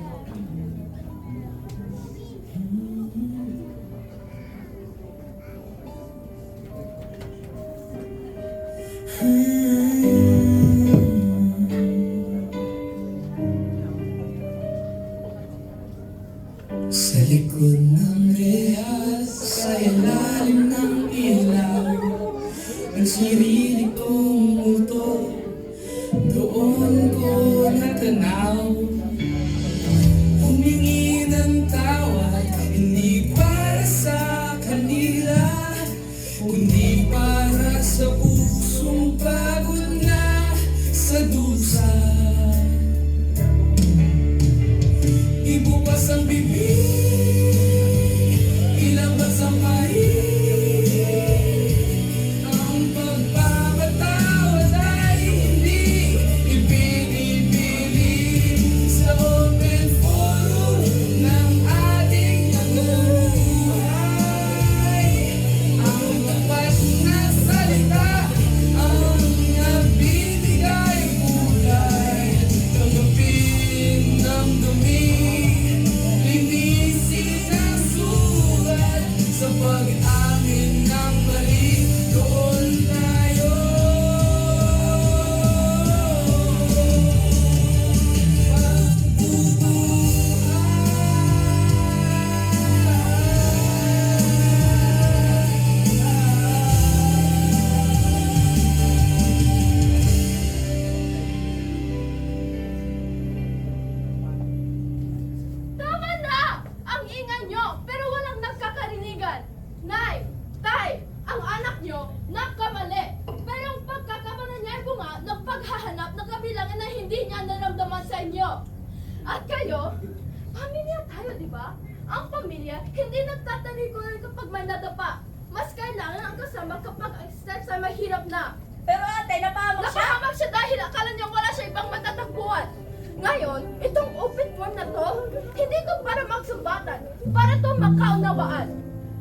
Sa likod ng rehas, sa ilalim ng ilaw, nagsirili kong multo, doon ko natanaw. Humingi ng tawad, hindi para sa kanila, kundi para sa pusong pagod na sa dusa. Ibukas ang bibig, ilabas ang pahig. Ang pagpapatawad ay hindi ipinipilit sa open forum ng ating buhay. Ang tapat na salita ang nagbibigay kulay. Tanggapin ng dumi, linisin ang sulat sa pag-amin ng mali. Doon tayo Tama na! Ang ingay nyo, pero walang nagkakarinigan. Nay, tay, ang anak nyo, nakamali. Pero ang pagkakamali niya ay bunga ng paghahanap ng kabilangan na hindi niya naramdaman sa inyo. At kayo, pamilya tayo, di ba? Ang pamilya, hindi nagtatalikuran kapag may nadapa. Mas kailangan ang kasama kapag ang steps ay mahirap na. Pero ate, napahamak siya? Napahamak siya dahil akala niya wala siya ibang matatagpuan. Ngayon, itong open form na to, hindi ko para magsumbatan, para to makaunawaan.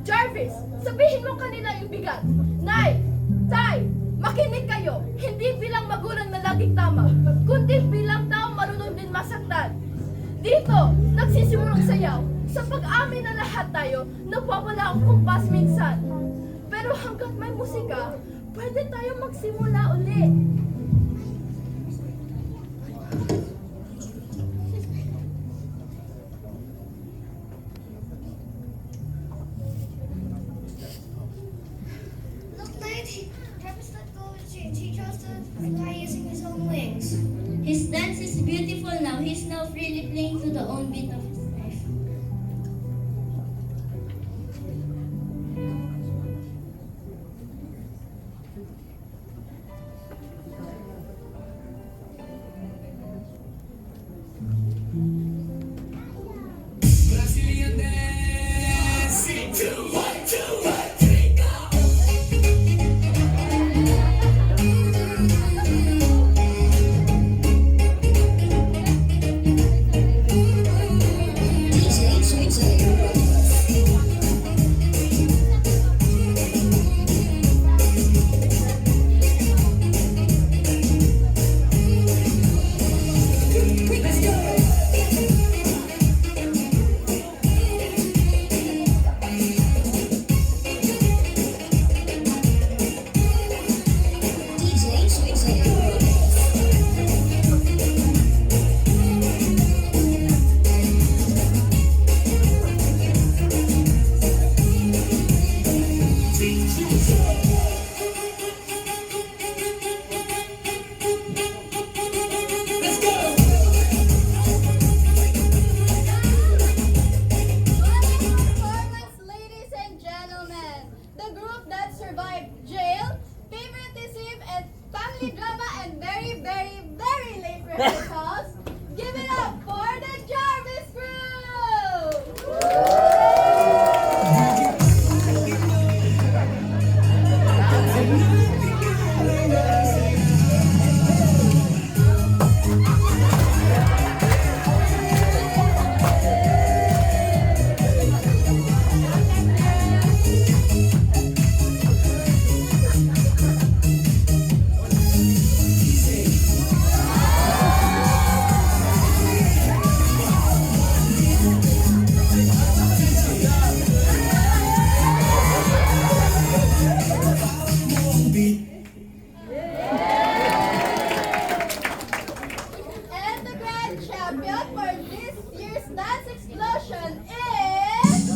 Jarvis, sabihin mo kanila yung bigat. Nay, tay, makinig kayo. Hindi bilang magulang na laging tama, kundi bilang tao marunong din masaktan. Dito, nagsisimulang sayaw. Sa pag-amin na lahat tayo, nawawala ang kumpas minsan. Pero hanggat may musika, pwede tayo magsimula uli. explosion is the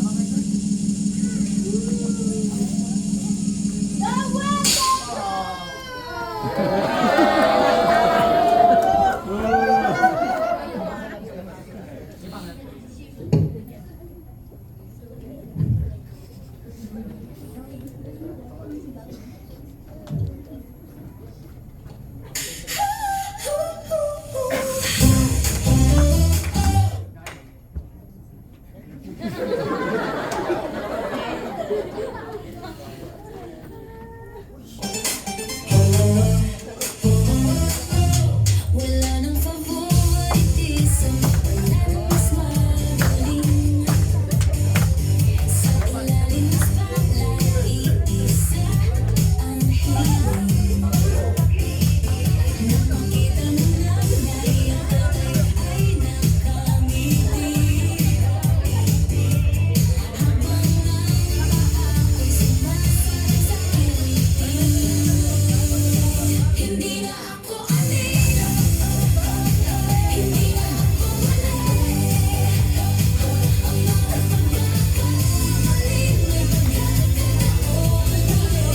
Wala nang favoritism, wala nang mas magaling. Sa ilalim ng spotlight, iisa ang hiling. Nakakita mo lang na iyong tatay ay nakangiti. Habang ang ako'y sumasakay sa kiliti. Hindi na ako anino, hindi na ako malay. Ang mga pagkakamaling may pagkakataon ulit.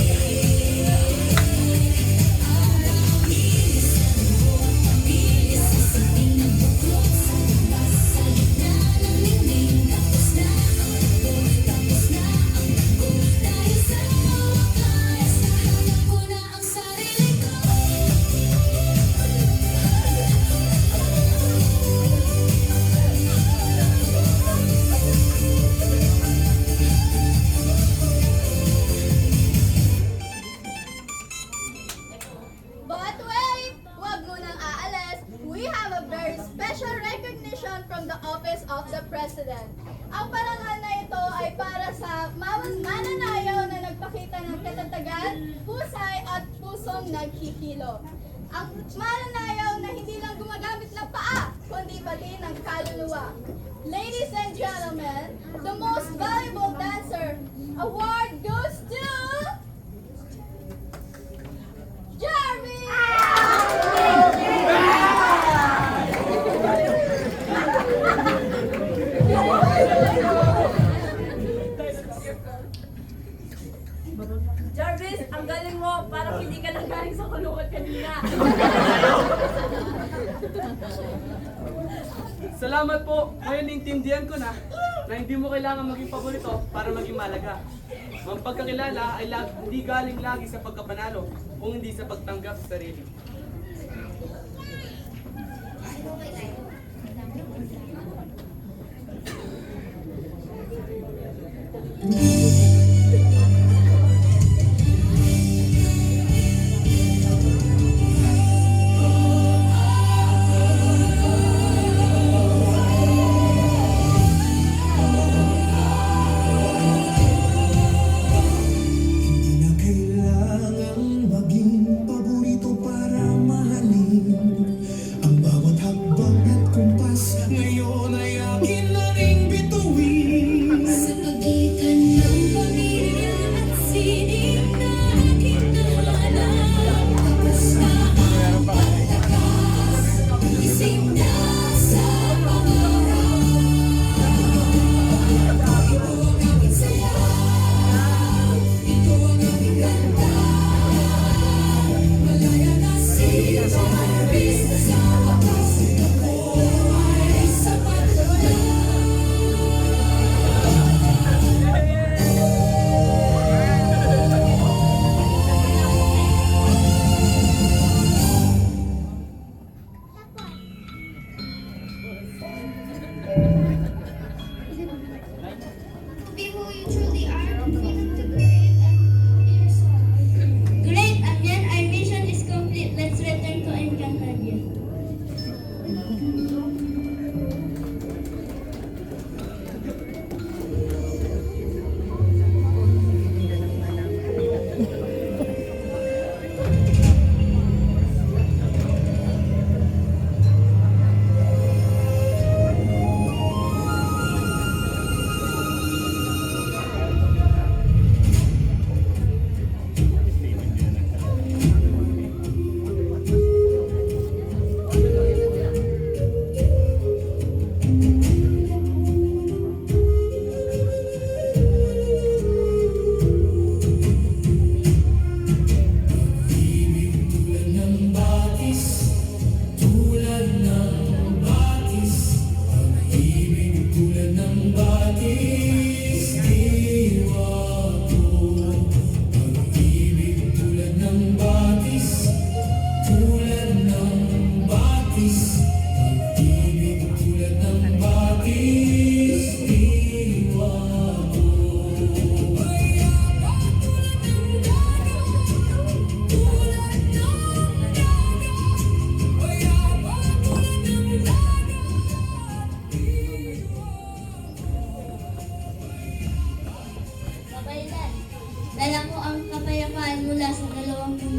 Ang bilis ng buwan, ang bilis ng siting ng buklod sa labas, sa gitna ng ningning. Tapos na ang takbo, tapos na ang takbo. Dahil sa wakas, nahanap ko na ang sarili ko. But wait! Huwag mo nang aalis. We have a very special recognition from the Office of the President. Ang parangal na ito ay para sa mananayaw na nagpakita ng katatagan, husay at pusong naghihilo. Ang mananayaw na hindi lang gumagamit ng paa, kundi pati ng kaluluwa. Ladies and gentlemen, the most valuable dancer award goes to Jeremy! Jarvis, ang galing mo. Parang hindi ka nanggaling sa kulungan kanina. Salamat po. Ngayon naintindihan ko na hindi mo kailangan maging paborito para maging malaga. Ang pagkakilala ay hindi galing lagi sa pagkapanalo kung hindi sa pagtanggap sa sarili. Hindi na kailangang maging paborito para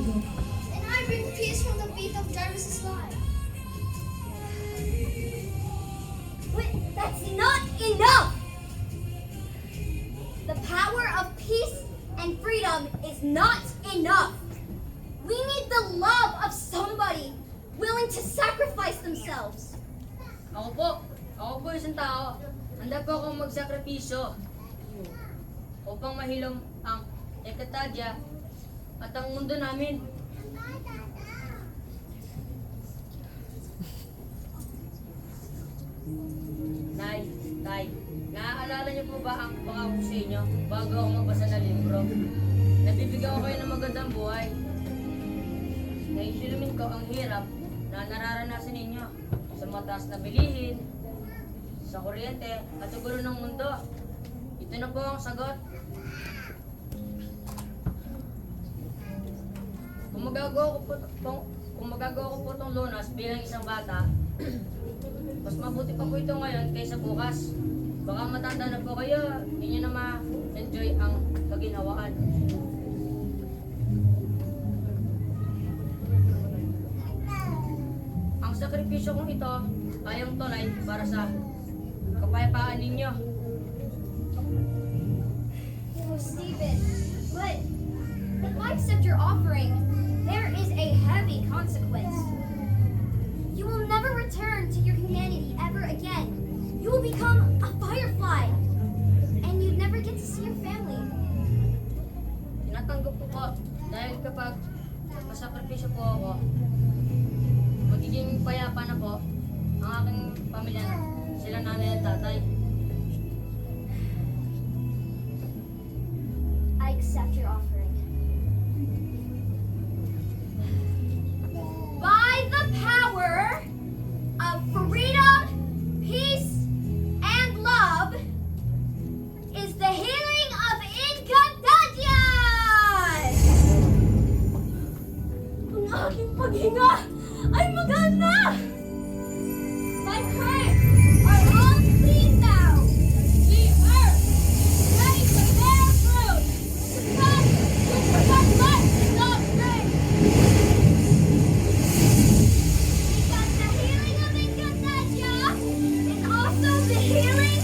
And I bring peace from the beat of Jarvis's life. But that's not enough! The power of peace and freedom is not enough. We need the love of somebody willing to sacrifice themselves. Ako po isang tao. Handa po akong magsakripisyo upang mahilom ang Encantadia at ang mundo namin. Nay, Tay, naaalala niyo po ba ang pangako sa inyo bago ako magbasa ng libro? Nabibigyan ko kayo ng magandang buhay. Naisilumin ko ang hirap na nararanasan ninyo sa mataas na bilihin, sa kuryente at sa gulo ng mundo. Ito na po ang sagot. Kung magagawa ko po itong lunas bilang isang bata, mas mabuti pa po ito ngayon kaysa bukas. Baka matanda na po kayo, hindi nyo na ma-enjoy ang kaginhawaan. Ang sakripisyo kong ito ay ang tulay para sa kapayapaan ninyo. Oh, Stephen, but if I accept your offering, there is a heavy consequence. You will never return to your humanity ever again. You will become a firefly, and you'd never get to see your family. Tinatanggap ko po dahil kapag masakripisyo po ako, magiging payapa na po ang aking pamilya, sila nanay at tatay. I accept your offering. By the power of freedom, peace, and love is the healing of Encantadia! Ang aking paghinga ay maganda! My crimes are all clean now! The earth is ready to bear fruit! The sun will protect life and not rain! Because the healing of Encantadia is also the healing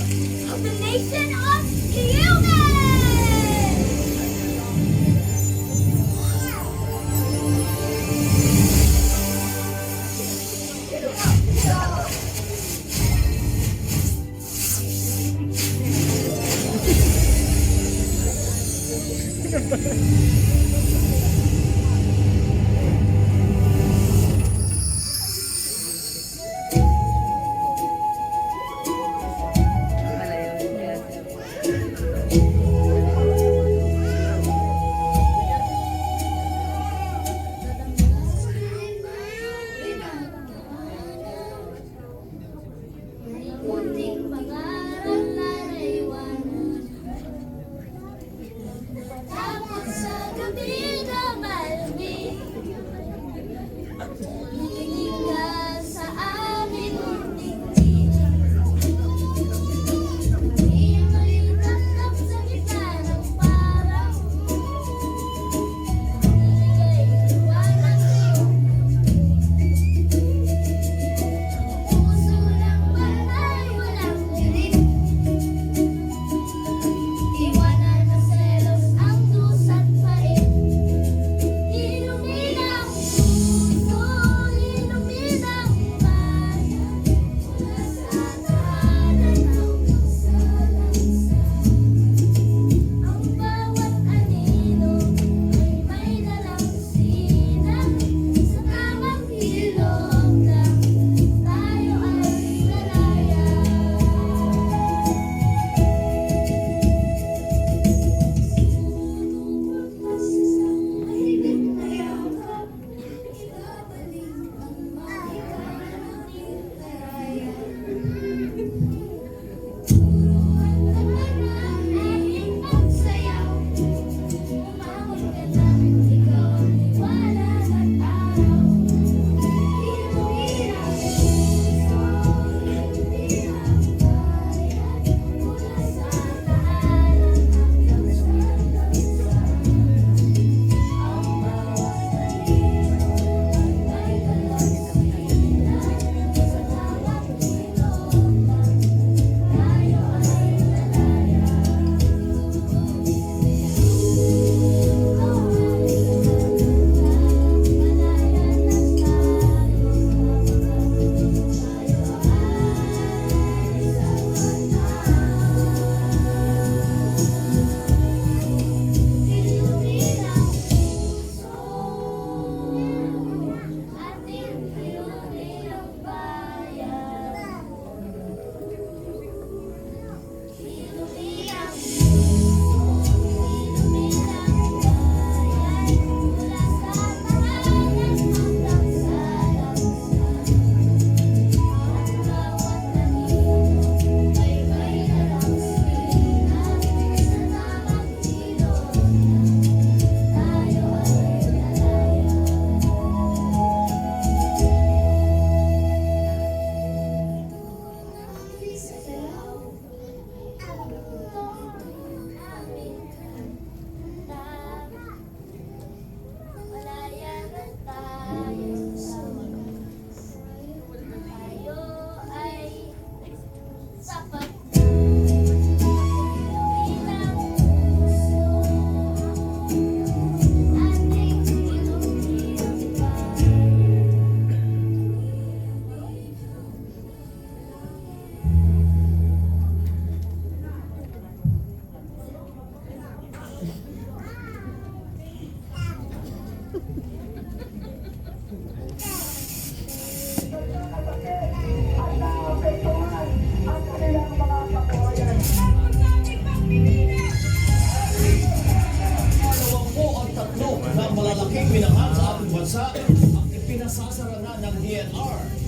of the nation of humans! Munting pangarap na naiwanan. Tapos sa gabi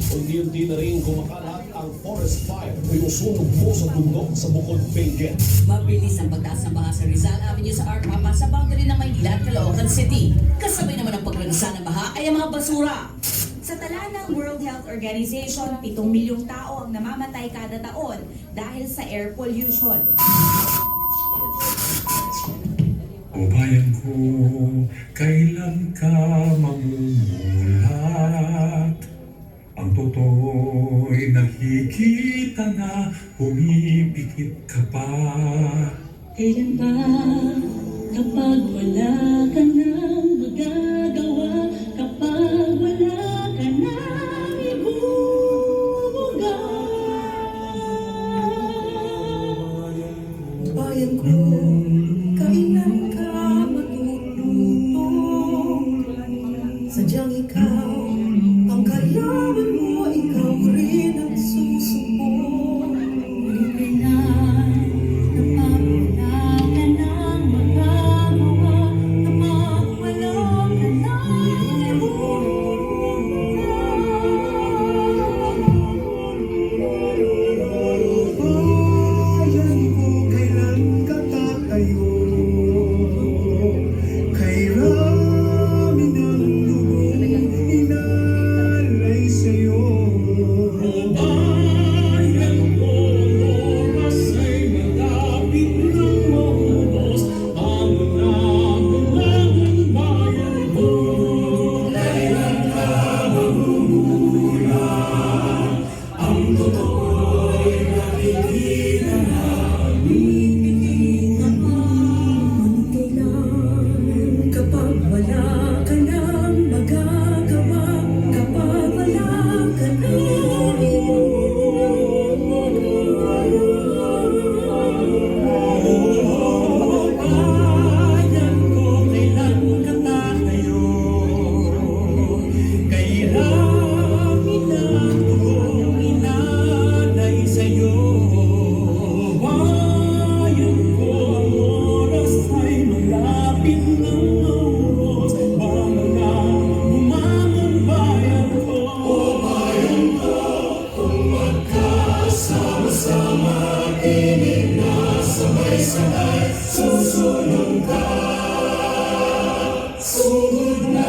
Unti-unti na rin kumakalat ang forest fire o yung sunog po sa bundok sa Bukod Benguet. Mabilis ang pagtaas ng baha sa Rizal Avenue sa Arpapa sa boundary ng Maynila at Caloocan City. Kasabay naman ang paglagsa ng baha ay ang mga basura. Sa tala ng World Health Organization, 7 milyong tao ang namamatay kada taon dahil sa air pollution. O bayan ko, kailan ka mamumulat? Ang totoo'y nakikita na pumipikit ka pa. Kailan ba kapag wala ka nang magagawa, kapag wala ka nang ibubuga? Bayan ko, kailan ka matutulog? Sadyang ikaw, ang kalaban mo, ikaw rin ang susubok. Kailan napapala ka nang magagawa, kapag wala ka nang Bayan ko, kailan ka tatayo? Kay rami ng lubong inalay sa'yo. O bayan ko, oras ay malapit ng maubos. Bangon na, bumangon bayan ko. Kailan ka magugulat? Ang totoo'y nakikita Kailan kapag wala ka nang magagawa, kapag wala ka nang Bayan ko, kailan ka tatayo? Kay rami ng lubong inalay sa'yo. Bayan ko, ang oras ay malapit ng maubos. Bangon na, bumangon bayan ko. O bayan ko, kung magkasama-sama, tinig na sabay-sabay, susunod ka, sugod na.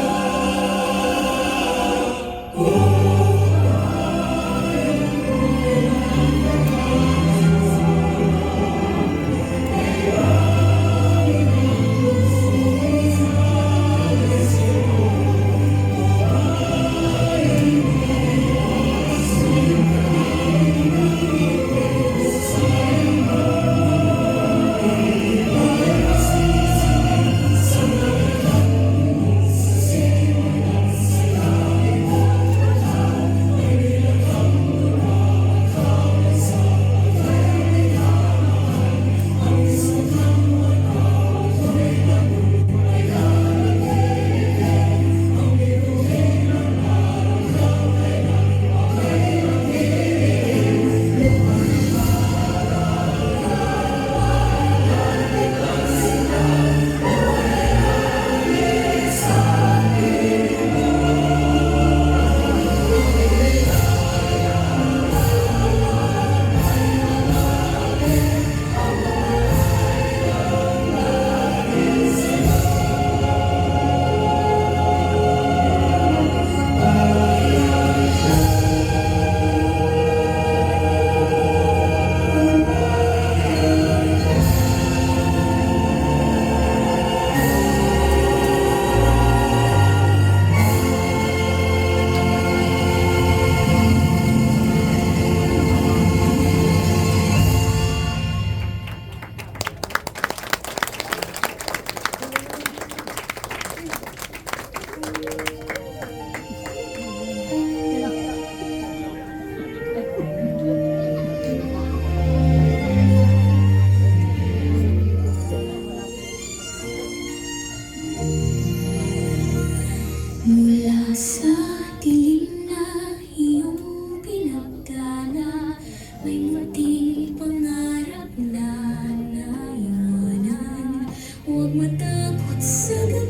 Mula sa dilim na iyong pinagdana, may munting pangarap na naiwanan. Huwag matakot sa gabi.